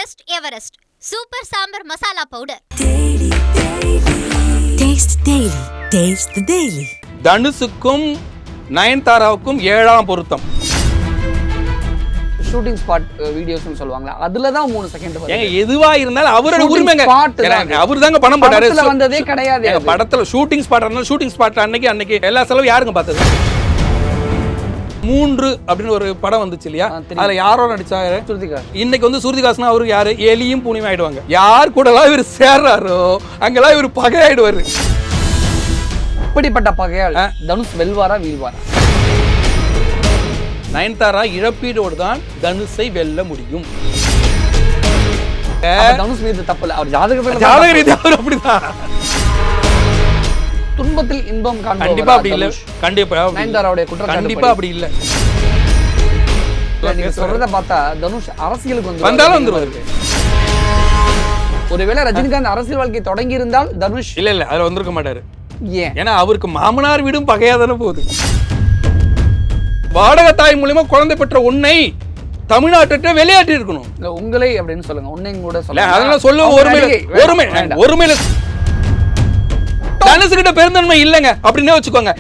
Trust Everest super sambar masala powder. Taste the Daily. தனுஷுக்கும் நயன்தாராவுக்கும் 7ஆம் பொருத்தம். ஷூட்டிங் ஸ்பாட் வீடியோஸ்னு சொல்லுவாங்க. அதுல தான் 3 செகண்ட் வருது. ஏங்க எதுவா இருந்தாலும் அவரோட உரிமைங்க. அவர்தாங்க பணம் போட்டாரு. படத்துல வந்ததே கிடையாது. படத்துல ஷூட்டிங் ஸ்பாட் இருந்தாலும் ஷூட்டிங் ஸ்பாட் அன்னைக்கு எல்லா செலவும் யாருங்க பார்த்தது? 3 அப்படின்னு ஒரு படம் வந்துச்சு இல்லையா? அதுல யாரோ நடிச்சாரு? ஸ்ருதிகாஸ். இன்னைக்கு வந்து ஸ்ருதிகாஸ்னா அவரு யாரு? எலியும் பூனியும் ஆயிடுவாங்க. யார் கூடலாம் இவர் சேர்றாரோ அங்கெல்லாம் இவர் பகையாயிடுவாரு. இப்படிப்பட்ட பகையால் தனுஷ் வெல்வாரா வீழ்வாரா? நயன்தாரா இழப்பீடோடு தான் தனுஷை வெல்ல முடியும். தனுஷ் மீது தப்பு இல்ல. அவர் ஜாதக ரீதியா அவர் அப்படிதான். துன்பத்தில் இன்பம் கண்டிப்பா அப்படி இல்ல. கண்டிப்பா நயன்தாராவுடைய குற்றம் கண்டிப்பா அப்படி இல்ல. நீங்க சொல்றத பார்த்தா தனுஷ் அரசியலுக்கு வந்தாலும் வந்துருவாரு. ஒருவேளை ரஜினிகாந்த் அரசியல் வாழ்க்கை தொடங்கி இருந்தால் தனுஷ் இல்ல அதுல வந்திருக்க மாட்டாரு. ஏன்? ஏன்னா அவருக்கு மாமனார் வீடும் பகையா தானே போகுது. வாடகை தாய் மூலமா குழந்தை பெற்ற உன்னை தமிழ்நாட்டை வெளியாட்டி இருக்கணும். உங்களை அப்படின்னு சொல்லுங்க. உன்னை கூட சொல்லுங்க. அதெல்லாம் சொல்லுவோம். ஒருமையில தனுஷுகிட்ட பெருந்தன்மை இல்லைங்க அப்படின்னே வச்சுக்கோங்க.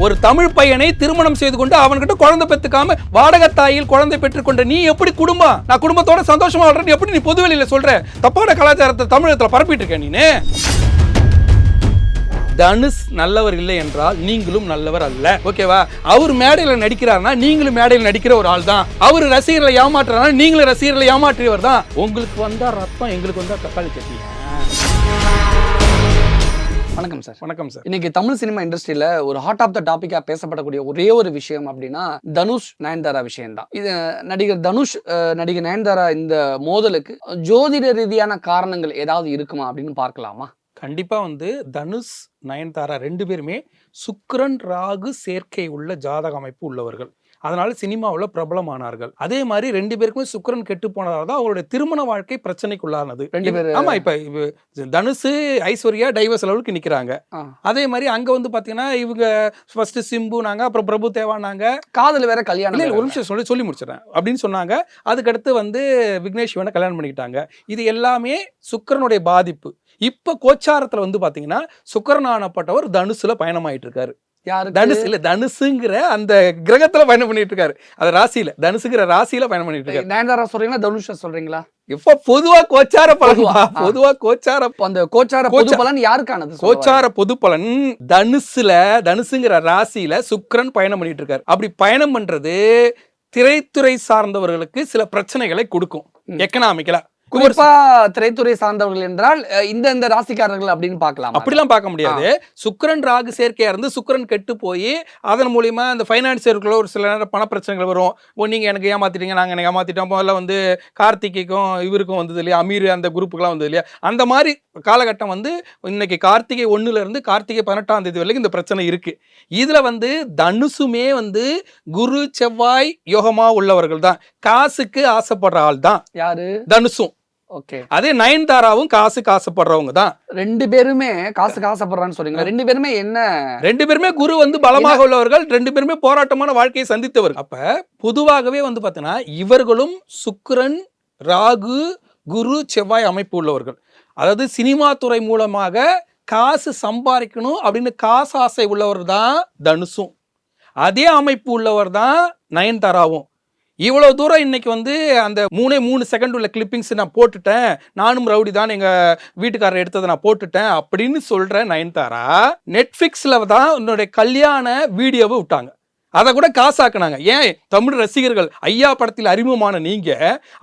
ஒரு தமிழ் பையனை திருமணம் செய்து கொண்டு அவன்கிட்ட குழந்தை பெற்றுக்காம வாடகை தாயில் குழந்தை பெற்றுக்கொண்ட நீ எப்படி குடும்பம் நான் குடும்பத்தோட சந்தோஷமா வாழ்றேன் எப்படி நீ பொதுவெளியில சொல்ற? தப்பான கலாச்சாரத்தை தமிழகத்துல பரப்பிட்டு இருக்க நீனு. தனுஷ் நல்லவர் இல்லை என்றால் நீங்களும் நல்லவர் அல்ல. ஓகேவா? அவர் மேடையில நடிக்கிறார்னா நீங்களும் மேடையில் நடிக்கிற ஒரு ஆள் தான். அவர் ரசிகர்களை ஏமாற்றுறாருனா நீங்களும் ரசிகர்களை ஏமாற்றியவர் தான். உங்களுக்கு வந்தா ரத்தம், எங்களுக்கு வந்தா தக்காளி சட்னி. வணக்கம் சார். வணக்கம் சார். இன்னைக்கு தமிழ் சினிமா இண்டஸ்ட்ரியில ஒரு ஹாட் ஆஃப் த டாபிக்கா பேசப்படக்கூடிய ஒரே ஒரு விஷயம் அப்படின்னா தனுஷ் நயன்தாரா விஷயம் தான். இது நடிகர் தனுஷ் நடிகர் நயன்தாரா இந்த மோதலுக்கு ஜோதிட ரீதியான காரணங்கள் ஏதாவது இருக்குமா அப்படின்னு பார்க்கலாமா? கண்டிப்பா வந்து தனுஷ் நயன்தாரா 2 பேருமே சுக்கிரன் ராகு சேர்க்கை உள்ள ஜாதக அமைப்பு உள்ளவர்கள். அதனால சினிமாவில் பிரபலமானார்கள். அதே மாதிரி 2 பேருக்குமே சுக்கிரன் கெட்டு போனதால தான் அவருடைய திருமண வாழ்க்கை பிரச்சனைக்குள்ளானது. 2 பேர். ஆமா, இப்ப தனுஷ் ஐஸ்வர்யா டைவர்ஸ் அளவுக்கு நிக்கிறாங்க. அதே மாதிரி அங்க வந்து பாத்தீங்கன்னா இவங்க ஃபர்ஸ்ட் சிம்பு நாங்க, அப்புறம் பிரபு தேவானாங்க, காதல் வேற கல்யாணம். ஒரு நிமிஷம் சொல்லி முடிச்சிடறேன் அப்படின்னு சொன்னாங்க. அதுக்கடுத்து வந்து விக்னேஷ் சிவனை கல்யாணம் பண்ணிக்கிட்டாங்க. இது எல்லாமே சுக்கிரனுடைய பாதிப்பு. இப்ப கோச்சாரத்துல வந்து பாத்தீங்கன்னா சுக்கிரனானப்பட்டவர் தனுசுல பயணமாயிட்டு இருக்காரு. தனுஷ் இல்ல, தனுசுங்கிற அந்த கிரகத்துல பயணம் பண்ணிட்டு இருக்காரு. அது ராசியில, தனுசுங்கிற ராசியில பயணம் பண்ணிட்டு இருக்காரு. நயன்தாரா சொல்றீங்களா தனுஷ் சொல்றீங்களா? இப்ப பொதுவா கோச்சார பலன். பொதுவா கோச்சார அந்த கோச்சார பொது பலன் யாருக்கானது? கோச்சார பொது பலன் தனுசுங்கிற ராசியில சுக்கிரன் பயணம் பண்ணிட்டு இருக்காரு. அப்படி பயணம் பண்றது திரைத்துறை சார்ந்தவர்களுக்கு சில பிரச்சனைகளை கொடுக்கும். எக்கனாமிக்கலா குறிப்பா திரைத்துறை சார்ந்தவர்கள் என்றால் இந்த ராசிக்காரர்கள் அப்படின்னு பார்க்கலாம். அப்படிலாம் பார்க்க முடியாது. சுக்கிரன் ராகு சேர்க்கையா இருந்து சுக்கிரன் கெட்டு போய் அதன் மூலியமா இந்த பைனான்சியருக்குள்ள ஒரு சில நேரம் பண பிரச்சனைகள் வரும். நீங்க எனக்கு ஏமாத்திட்டீங்க, நாங்க எனக்கு ஏமாத்திட்டோம். முதல்ல வந்து கார்த்திகைக்கும் இவருக்கும் வந்தது இல்லையா, அமீர் அந்த குரூப்புக்கெல்லாம் வந்தது இல்லையா, அந்த மாதிரி காலகட்டம் வந்து இன்னைக்கு கார்த்திகை 1 இருந்து கார்த்திகை 18ஆம் தேதி வரைக்கும் இந்த பிரச்சனை இருக்கு. இதுல வந்து தனுசுமே வந்து குரு செவ்வாய் யோகமா உள்ளவர்கள் தான். காசுக்கு ஆசைப்படுற ஆள் தான் யாரு? தனுசும். அதே நயன்தாராவும் காசுக்கு ஆசைப்படுறவங்க தான். 2 பேருமே காசுக்கு ஆசைப்படுறான்னு சொல்றீங்க. 2 பேருமே என்ன? 2 பேருமே குரு வந்து பலமாக உள்ளவர்கள். 2 பேருமே போராட்டமான வாழ்க்கையை சந்தித்தவர்கள். அப்ப பொதுவாகவே வந்து பாத்தீங்கன்னா இவர்களும் சுக்கிரன் ராகு குரு செவ்வாய் அமைப்பு உள்ளவர்கள். அதாவது சினிமா துறை மூலமாக காசு சம்பாதிக்கணும் அப்படின்னு காசு ஆசை உள்ளவர் தான் தனுஷும். அதே அமைப்பு உள்ளவர் தான் நயன்தாராவும். இவ்வளவு தூரம் இன்னைக்கு வந்து அந்த 3 செகண்ட் உள்ள கிளிப்பிங்ஸ் நான் போட்டுட்டேன், நானும் ரவுடி தான், எங்க வீட்டுக்காரர் எடுத்ததை நான் போட்டுட்டேன் அப்படின்னு சொல்ற நயன்தாரா நெட்ஃபிளிக்ஸ்ல தான் என்னுடைய கல்யாண வீடியோவை விட்டாங்க. அதை கூட காசாக்குனாங்க. ஏன்? தமிழ் ரசிகர்கள் ஐயா படத்தில் அறிமுகமான நீங்க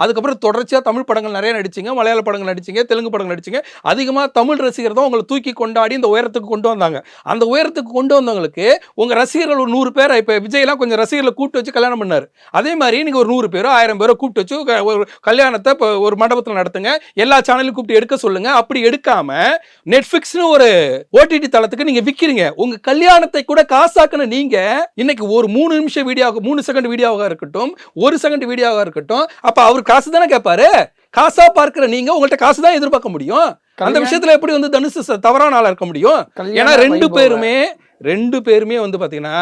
அதுக்கப்புறம் தொடர்ச்சியா தமிழ் படங்கள் நிறைய நடிச்சிங்க, மலையாள படங்கள் நடிச்சிங்க, தெலுங்கு படங்கள் நடிச்சிங்க. அதிகமாக தமிழ் ரசிகர் தான் உங்களை தூக்கி கொண்டாடி இந்த உயரத்துக்கு கொண்டு வந்தாங்க. அந்த உயரத்துக்கு கொண்டு வந்தவங்களுக்கு உங்க ரசிகர்கள் ஒரு 100 பேரை, இப்போ விஜய்லாம் கொஞ்சம் ரசிகர்களை கூப்பிட்டு வச்சு கல்யாணம் பண்ணாரு. அதே மாதிரி நீங்க ஒரு 100 பேரோ 1000 பேரோ கூப்பிட்டு வச்சு ஒரு கல்யாணத்தை இப்போ ஒரு மண்டபத்தில் நடத்துங்க, எல்லா சேனலையும் கூப்பிட்டு எடுக்க சொல்லுங்க. அப்படி எடுக்காம நெட்ஃபிளிக்ஸ்னு ஒரு OTT தளத்துக்கு நீங்க விற்கிறீங்க. உங்க கல்யாணத்தை கூட காசாக்குன நீங்க இன்னைக்கு ஒரு 3 நிமிஷம் வீடியோவாக 3 செகண்ட் வீடியோவாக இருக்கட்டும், 1 செகண்ட் வீடியோவாக இருக்கட்டும், அப்ப அவர் காசு தானே கேட்பாரு. காசா பார்க்கிற நீங்க உங்கள்ட்ட காசு தான் எதிர்பார்க்க முடியும். அந்த விஷயத்துல எப்படி வந்து தனுஷ் தவறான ஆளா இருக்க முடியும்? ஏன்னா 2 பேருமே 2 பேருமே வந்து பாத்தீங்கன்னா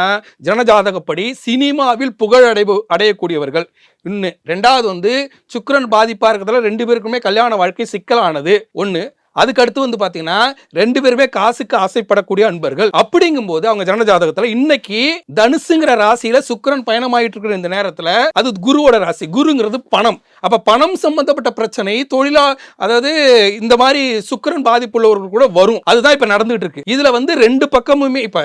ஜனஜாதகப்படி சினிமாவில் புகழ் அடையக்கூடியவர்கள். இன்னும் 2வது வந்து சுக்கிரன் பாதிப்பா இருக்கிறதுல 2 பேருக்குமே கல்யாண வாழ்க்கை சிக்கலானது ஒண்ணு. அதுக்கு அடுத்து வந்து பாத்தீங்கன்னா 2 பேருமே காசுக்கு ஆசைப்படக்கூடிய அன்பர்கள். அப்படிங்கும்போது அவங்க ஜனன ஜாதகத்துல இன்னைக்கு தனுசுங்கிற ராசியில சுக்கிரன் பயணமாயிட்டு இருக்கிற இந்த நேரத்துல அது குருவோட ராசி. குருங்கிறது பணம். அப்ப பணம் சம்பந்தப்பட்ட பிரச்சனை தொழிலா, அதாவது இந்த மாதிரி சுக்கிரன் பாதிப்புள்ளவர்கள் கூட வரும். அதுதான் இப்ப நடந்துட்டு இருக்கு. இதுல வந்து 2 பக்கமுமே இப்ப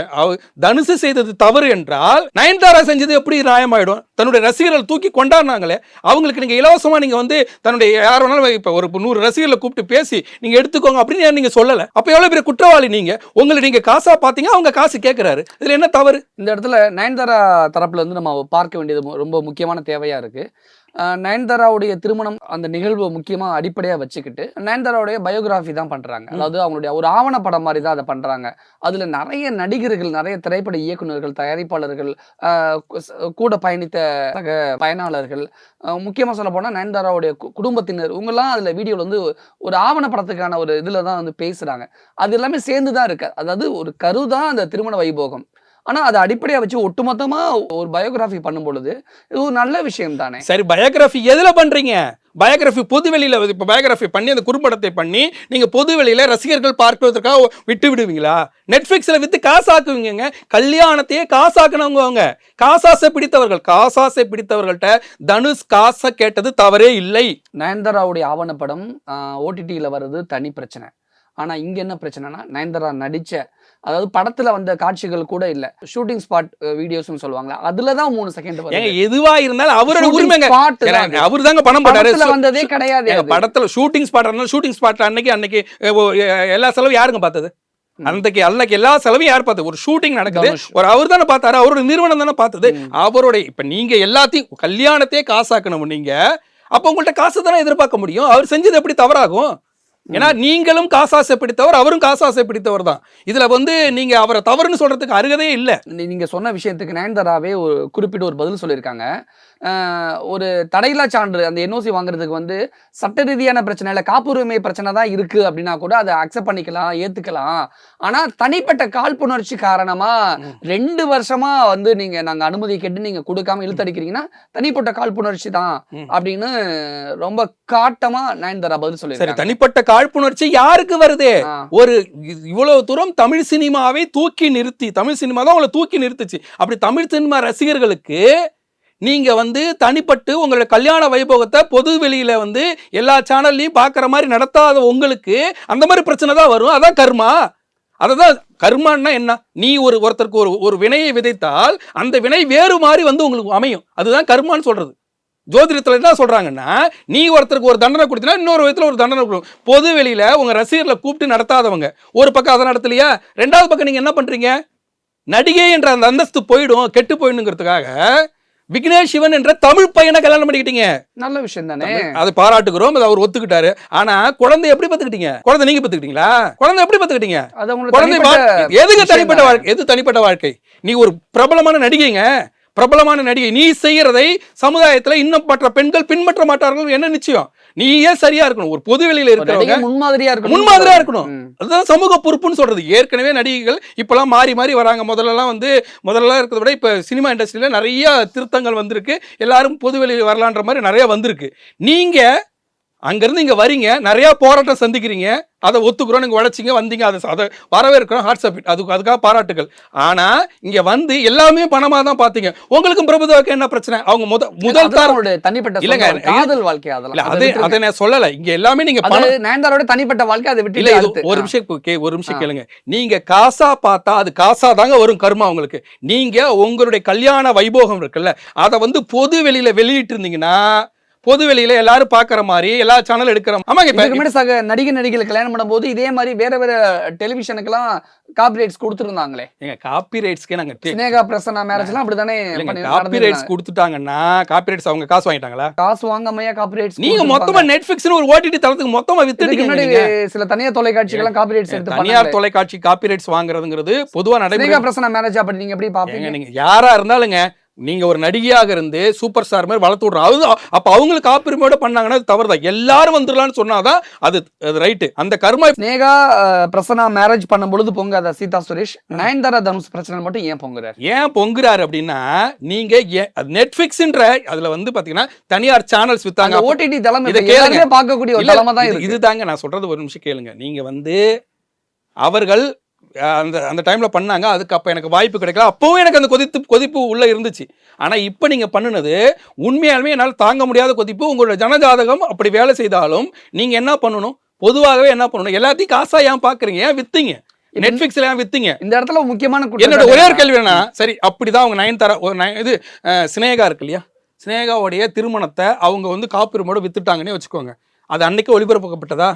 தனுசு செய்தது தவறு என்றால் நயன்தாரா செஞ்சது எப்படி நியாயமாயிடும்? தன்னுடைய ரசிகர்கள் தூக்கி கொண்டாடினாங்களே, அவங்களுக்கு நீங்க இலவசமா நீங்க வந்து தன்னுடைய யார் வேணாலும் இப்ப ஒரு 100 ரசிகர்களை கூப்பிட்டு பேசி நீங்க எடுத்துக்கோங்க அப்படின்னு நீங்க சொல்லல. அப்ப எவ்வளவு பெரிய குற்றவாளி நீங்க? உங்களை நீங்க காசா பாத்தீங்க, அவங்க காசு கேட்கிறாரு. இதுல என்ன தவறு? இந்த இடத்துல நயன்தாரா தரப்புல இருந்து நம்ம பார்க்க வேண்டியது ரொம்ப முக்கியமான தேவையா இருக்கு. நயன்தாராவுடைய திருமணம் அந்த நிகழ்வு முக்கியமாக அடிப்படையாக வச்சுக்கிட்டு நயன்தாராவுடைய பயோகிராஃபி தான் பண்ணுறாங்க. அதாவது அவங்களுடைய ஒரு ஆவணப்படம் மாதிரி தான் அதை பண்ணுறாங்க. அதில் நிறைய நடிகர்கள், நிறைய திரைப்பட இயக்குநர்கள், தயாரிப்பாளர்கள், கூட பயணித்த பயனாளர்கள், முக்கியமாக சொல்ல போனால் நயன்தாராவுடைய குடும்பத்தினர், இவங்கெல்லாம் அதில் வீடியோவில் வந்து ஒரு ஆவணப்படத்துக்கான ஒரு இதில் தான் வந்து பேசுகிறாங்க. அது எல்லாமே சேர்ந்து தான் இருக்கு. அதாவது ஒரு கரு தான் அந்த திருமண வைபோகம். ஆனா அதை அடிப்படையா வச்சு ஒட்டுமொத்தமா ஒரு பயோகிராஃபி பண்ணும் பொழுது இது ஒரு நல்ல விஷயம் தானே. சரி, பயோகிராஃபி எதுல பண்றீங்க? பயோகிராஃபி பொதுவெளியில இப்ப பயோகிராஃபி பண்ணி அந்த குறும்படத்தை பண்ணி நீங்க பொதுவெளியில ரசிகர்கள் பார்ப்பதற்காக விட்டு விடுவீங்களா? நெட்ஃபிளிக்ஸ்ல வித்து காசாக்குவீங்க. கல்யாணத்தையே காசாக்குனவங்க அவங்க. காசாசை பிடித்தவர்கள்ட்ட தனுஷ் காசை கேட்டது தவறே இல்லை. நயன்தாராவுடைய ஆவணப்படம் ஓடிடியில் வர்றது தனி பிரச்சனை. ஆனா இங்க என்ன பிரச்சனைனா, நயன்தாரா நடிச்ச, அதாவது படத்துல வந்த காட்சிகள் கூட இல்ல, ஷூட்டிங் ஸ்பாட் வீடியோஸ்னு சொல்லுவாங்க, அதுலதான் 3 செகண்ட் வருது. எதுவா இருந்தாலும் அவரோட உரிமைங்க. அவரு தாங்க பணம் போட்டாரு. வந்ததே கிடையாது. படத்துல ஷூட்டிங் ஸ்பாட் அன்னைக்கு எல்லா செலவும் யாருங்க பார்த்தது? அன்னைக்கு எல்லா செலவும் யார் பார்த்தது? ஒரு ஷூட்டிங் நடக்குது, ஒரு அவர் தானே பார்த்தாரு, அவரோட நிறுவனம் தானே பார்த்தது. அவருடைய இப்ப நீங்க எல்லாத்தையும் கல்யாணத்தையே காசாக்கணும். நீங்க அப்ப உங்கள்ட்ட காசு தானே எதிர்பார்க்க முடியும். அவர் செஞ்சது எப்படி தவறாகும்? ஏன்னா நீங்களும் காசாசை பிடித்தவர், அவரும் காசாசை பிடித்தவர் தான். இதுல வந்து நீங்க அவரை தவறுன்னு சொல்றதுக்கு அருகதே இல்லை. நீங்க சொன்ன விஷயத்துக்கு நயன்தாராவே ஒரு குறிப்பிட்ட ஒரு பதில் சொல்லியிருக்காங்க. ஒரு தடையில்லா சான்று அந்த என்ஓசி வாங்குறதுக்கு வந்து சட்ட ரீதியான பிரச்சனை இல்லை, காப்புரிமை பிரச்சனை தான் இருக்கு அப்படின்னா கூட அதை அக்செப்ட் பண்ணிக்கலாம், ஏத்துக்கலாம். ஆனா தனிப்பட்ட காழ்ப்புணர்ச்சி காரணமா 2 வருஷமா வந்து நாங்க அனுமதி கேட்டு நீங்க கொடுக்காம இழுத்தடிக்கிறீங்கன்னா தனிப்பட்ட காழ்ப்புணர்ச்சி தான் அப்படின்னு ரொம்ப காட்டமா நயன்தாரா பதில் சொல்லியிருக்காங்க. தனிப்பட்ட காழ்ப்புணர்ச்சி யாருக்கு வருது? ஒரு இவ்வளவு தூரம் தமிழ் சினிமாவை தூக்கி நிறுத்தி, தமிழ் சினிமா தான் உங்களை தூக்கி நிறுத்துச்சு. அப்படி தமிழ் சினிமா ரசிகர்களுக்கு நீங்க வந்து தனிப்பட்டு உங்களோட கல்யாண வைபோகத்தை பொது வெளியில வந்து எல்லா சேனல்லையும் பார்க்குற மாதிரி நடத்தாத உங்களுக்கு அந்த மாதிரி பிரச்சனை தான் வரும். அதான் கர்மா. அததான் கர்மான்னா என்ன? நீ ஒருத்தருக்கு ஒரு வினையை விதைத்தால் அந்த வினை வேறு மாதிரி வந்து உங்களுக்கு அமையும். அதுதான் கர்மான்னு சொல்றது. ஜோதிடத்துல என்ன சொல்றாங்கன்னா, நீ ஒருத்தருக்கு ஒரு தண்டனை கொடுத்தீங்கன்னா இன்னொரு விதத்துல ஒரு தண்டனை கொடுக்கும். பொது வெளியில உங்க ரசிகர்களை கூப்பிட்டு நடத்தாதவங்க ஒரு பக்கம் அதை நடத்தலையா, 2வது பக்கம் நீங்க என்ன பண்றீங்க? நடிகை என்ற அந்த அந்தஸ்து போயிடும், கெட்டு போயிடுங்கிறதுக்காக விக்னேஷ் சிவன் என்ற தமிழ் பையனை கல்யாணம் பண்ணிக்கிட்டீங்க. நல்ல விஷயம் தானே, அது பாராட்டுகிறோம். அது அவர் ஒத்துக்கிட்டாரு. ஆனா குழந்தை எப்படி பத்துக்கிட்டீங்க? குழந்தை நீங்க பத்துக்கிட்டீங்களா? குழந்தை எப்படி பத்துக்கிட்டீங்க? எதுக்கு தனிப்பட்ட வாழ்க்கை? எது தனிப்பட்ட வாழ்க்கை? நீ ஒரு பிரபலமான நடிகைங்க, பிரபலமான நடிகை. நீ செய்யறதை சமுதாயத்துல இன்னும் மற்ற பெண்கள் பின்பற்ற மாட்டார்கள் என்ன நிச்சயம்? நீயே சரியா இருக்கணும். ஒரு பொது வெளியில இருக்கிறவங்க முன்மாதிரியா இருக்கணும். அதுதான் சமூக பொறுப்புன்னு சொல்றது. ஏற்கனவே நடிகைகள் இப்பெல்லாம் மாறி மாறி வராங்க. முதல்லலாம் இருக்கிறத விட இப்ப சினிமா இண்டஸ்ட்ரியில நிறைய திருத்தங்கள் வந்திருக்கு. எல்லாரும் பொது வெளியில வரலான்ற மாதிரி நிறைய வந்திருக்கு. நீங்க அங்கிருந்து இங்க வரீங்க, நிறைய போராட்டம் சந்திக்கிறீங்க, அதை ஒத்துக்கிறோம். நீங்க உழைச்சிங்க வந்தீங்க, அதை வரவேற்கிறோம், ஹார்ட்ஸ் ஆஃப் இட், அதுக்காக பாராட்டுகள். ஆனா இங்க வந்து எல்லாமே பணமா தான் பாத்தீங்க. உங்களுக்கும் பிரபுதாவுக்கு என்ன பிரச்சனை? அவங்க முதல் தனிப்பட்ட இல்லங்க காதல் வாழ்க்கை, அதெல்லாம் அதை நான் சொல்லல. இங்க எல்லாமே நீங்க நயன்தாராவோட தனிப்பட்ட வாழ்க்கை, அதை விட்டு இல்ல. ஒரு நிமிஷம் கேளுங்க. நீங்க காசா பார்த்தா அது காசா தாங்க வரும் கர்மா உங்களுக்கு. நீங்க உங்களுடைய கல்யாண வைபோகம் இருக்குல்ல, அதை வந்து பொது வெளியில வெளியிட்டு இருந்தீங்கன்னா, பொது வெளியில எல்லாரும் பாக்குற மாதிரி எல்லா சேனல் எடுக்கிறோம். ஆமாங்க, இப்ப நடிகைகளை கல்யாணம் பண்ணும்போது இதே மாதிரி வேற டெலிவிஷனுக்கெல்லாம் காப்பிரைட்ஸ் கொடுத்துருந்தாங்களே. எங்க காப்பிரைட்ஸ்க்கே நாங்க ஸ்னேகா பிரசன்னா மேரேஜ்லாம் அப்படிதானே காப்பிரைட்ஸ் கொடுத்துட்டாங்கன்னா, காப்பிரைட்ஸ் அவங்க காசு வாங்கிட்டாங்களா? காசு வாங்காமையா காப்பிரைட்ஸ்? நீங்க மொத்தமா நெட்ஃபிளிக்ஸ்னு ஒரு ஓடிடி தளத்துக்கு மொத்தமா வித்துட்டீங்க. சில தனியார் தொலைக்காட்சிகள் காப்பிரைட்ஸ் எடுத்து, தனியார் தொலைக்காட்சி காப்பிரைட்ஸ் வாங்குறதுங்கிறது பொதுவா நடைமுறை. ஸ்னேகா பிரசன்னா மேரேஜ் அப்படி நீங்க எப்படி பாப்பீங்க? நீங்க யாரா இருந்தாலுங்க நீங்க ஒரு நடிகையாக இருந்து சூப்பர் ஸ்டார் மாதிரி வளர்த்து விடுறோம். அது அப்ப அவங்களுக்கு காப்புரிமையோட பண்ணாங்கன்னா அது தவறுதான். எல்லாரும் வந்துடலாம்னு சொன்னாதான் அது ரைட்டு. அந்த கர்மா ஸ்னேகா பிரசன்னா மேரேஜ் பண்ணும் பொழுது பொங்காத சீதா சுரேஷ், நயன்தாரா தனுஷ் பிரச்சனை மட்டும் ஏன் பொங்குறாரு? ஏன் பொங்குறாரு அப்படின்னா, நீங்க நெட்ஃபிளிக்ஸ்ன்ற அதுல வந்து பாத்தீங்கன்னா தனியார் சேனல்ஸ் வித்தாங்க. ஓடிடி தளம் இதை கேளுங்க, பார்க்கக்கூடிய ஒரு தளமா தான் இருக்கு. இதுதாங்க நான் சொல்றது. ஒரு நிமிஷம் கேளுங்க. நீங்க வந்து அவர்கள் அந்த டைம்ல பண்ணாங்க. அதுக்கு அப்ப எனக்கு வாய்ப்பு கிடைக்கல. அப்பவும் எனக்கு அந்த கொதிப்பு உள்ள இருந்துச்சு. ஆனா இப்ப நீங்க பண்ணுனது உண்மையாலுமே என்னால் தாங்க முடியாத கொதிப்பு. உங்களோட ஜனஜாதகம் அப்படி வேலை செய்தாலும் நீங்க என்ன பண்ணணும்? பொதுவாகவே என்ன பண்ணணும்? எல்லாத்தையும் காசா ஏன் பாக்குறீங்க? ஏன் வித்தீங்க? நெட்ஃபிளிக்ஸ்ல ஏன் வித்தீங்க? இந்த இடத்துல முக்கியமான என்னோட ஒரே ஒரு கேள்வி என்ன, சரி அப்படிதான் அவங்க நயன்தாரா இது சினேகா இருக்கு இல்லையா, சினேகாவுடைய திருமணத்தை அவங்க வந்து காப்புரிமையோட வித்துட்டாங்கன்னே வச்சுக்கோங்க. அது அன்னைக்கு ஒளிபரப்பப்பட்டதா?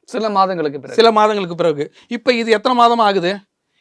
சில மாதங்களுக்கு பிறகு. இப்ப இது எத்தனை மாதம் ஆகுது?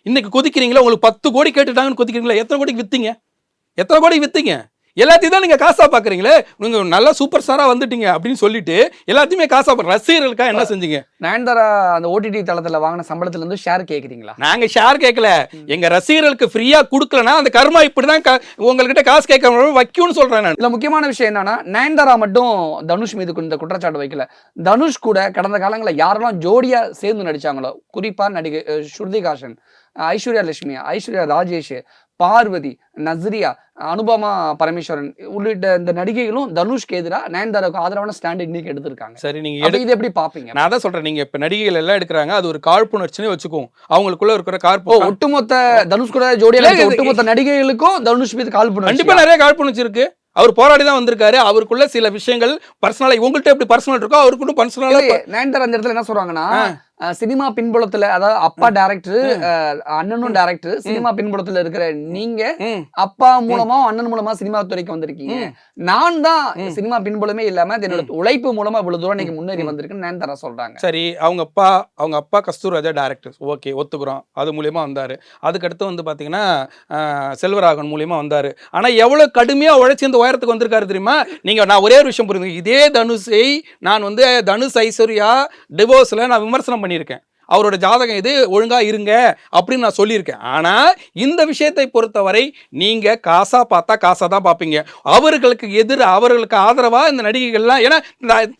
இன்னைக்கு கொதிக்கிறீங்களா? உங்களுக்கு 10 கோடி கேட்டுட்டாங்கன்னு கொதிக்கிறீங்களா? எத்தனை கோடிக்கு வித்தீங்க? எல்லாத்தையும் தான் நீங்க காசா பாக்குறீங்களே. நீங்க நல்லா சூப்பர் ஸ்டாரா வந்துட்டீங்க அப்படின்னு சொல்லிட்டு எல்லாத்தையுமே காசா பாக்குற ரசிகர்களுக்கா என்ன செஞ்சீங்க? நயன்தாரா அந்த ஓடிடி தளத்துல வாங்கின சம்பளத்துல இருந்து ஷேர் கேக்குறீங்களா? நாங்க ஷேர் கேட்கல. எங்க ரசிகர்களுக்கு ஃப்ரீயா கொடுக்கலனா அந்த கர்மா இப்படிதான் உங்ககிட்ட காசு கேட்க வைக்கும்னு சொல்றேன் நான். இதுல முக்கியமான விஷயம் என்னன்னா, நயன்தாரா மட்டும் தனுஷ் மீது இந்த குற்றச்சாட்டு வைக்கல. தனுஷ் கூட கடந்த காலங்களில் யாரெல்லாம் ஜோடியா சேர்ந்து நடிச்சாங்களோ, குறிப்பா நடிகை ஸ்ருதிஹாசன், ஐஸ்வர்யா லட்சுமி, ஐஸ்வர்யா ராஜேஷ், பார்வதி, நஸ்ரியா, அனுபமா பரமேஸ்வரன் உள்ளிட்ட இந்த நடிகைகளும் தனுஷ்க்கு எதிராக நயன்தாராவுக்கு ஆதரவான ஸ்டாண்ட் இன்னைக்கு எடுத்திருக்காங்க. சரி, நீங்க இது எப்படி பாப்பீங்க? நான் தான் சொல்றேன். நீங்க இப்ப நடிகைகள் எல்லாம் எடுக்கிறாங்க, அது ஒரு காழ்ப்புணர்ச்சினே வச்சுக்குவோம். அவங்களுக்குள்ள இருக்கிற ஒட்டுமொத்த தனுஷ் கூட ஜோடியா ஒட்டுமொத்த நடிகைகளுக்கும் தனுஷ் மீது காழ்ப்புணர்ச்சி கண்டிப்பா நிறைய காழ்ப்புணர்ச்சி இருக்கு. அவர் போராடி தான் வந்திருக்காரு. அவருக்குள்ள சில விஷயங்கள் பர்சனலா உங்கள்கிட்ட எப்படி பர்சனல் இருக்கோ அவருக்குள்ள பர்சனலா. நயன்தாரா அந்த இடத்துல என்ன சொல்றாங்கன்னா, சினிமா பின்புலத்துல, அதாவது அப்பா டைரக்டர், அண்ணனும் டைரக்டர், சினிமா பின்புலத்துல இருக்கிற நீங்க அப்பா மூலமா அண்ணன் மூலமா சினிமா துறைக்கு வந்திருக்கீங்க. நான் தான் சினிமா பின்புலமே இல்லாம என்னோட உழைப்பு மூலமா இவ்வளவு தூரம் நீங்க முன்னேறி வந்திருக்குன்னு நயன்தாரா சொல்றாங்க. சரி, அவங்க அப்பா கஸ்தூர்ராஜா டைரக்டர், ஓகே ஒத்துக்குறோம். அது மூலியமா வந்தாரு. அதுக்கடுத்து வந்து பாத்தீங்கன்னா செல்வராகவன் மூலியமா வந்தாரு. ஆனா எவ்வளவு கடுமையா உழைச்சி இந்த உயரத்துக்கு வந்திருக்காரு தெரியுமா? நான் ஒரே ஒரு விஷயம் புரிந்து, இதே தனுஷை நான் வந்து தனுஷ் ஐஸ்வர்யா டிவோர்ஸ்ல நான் விமர்சனம் பண்ணியிருக்கேன். அவரோட ஜாதகம் இது, ஒழுங்கா இருங்க அப்படின்னு நான் சொல்லியிருக்கேன். ஆனா இந்த விஷயத்தை பொறுத்தவரை நீங்க காசா பார்த்தா காசா தான் பார்ப்பீங்க. அவர்களுக்கு ஆதரவா இந்த நடிகைகள்லாம், ஏன்னா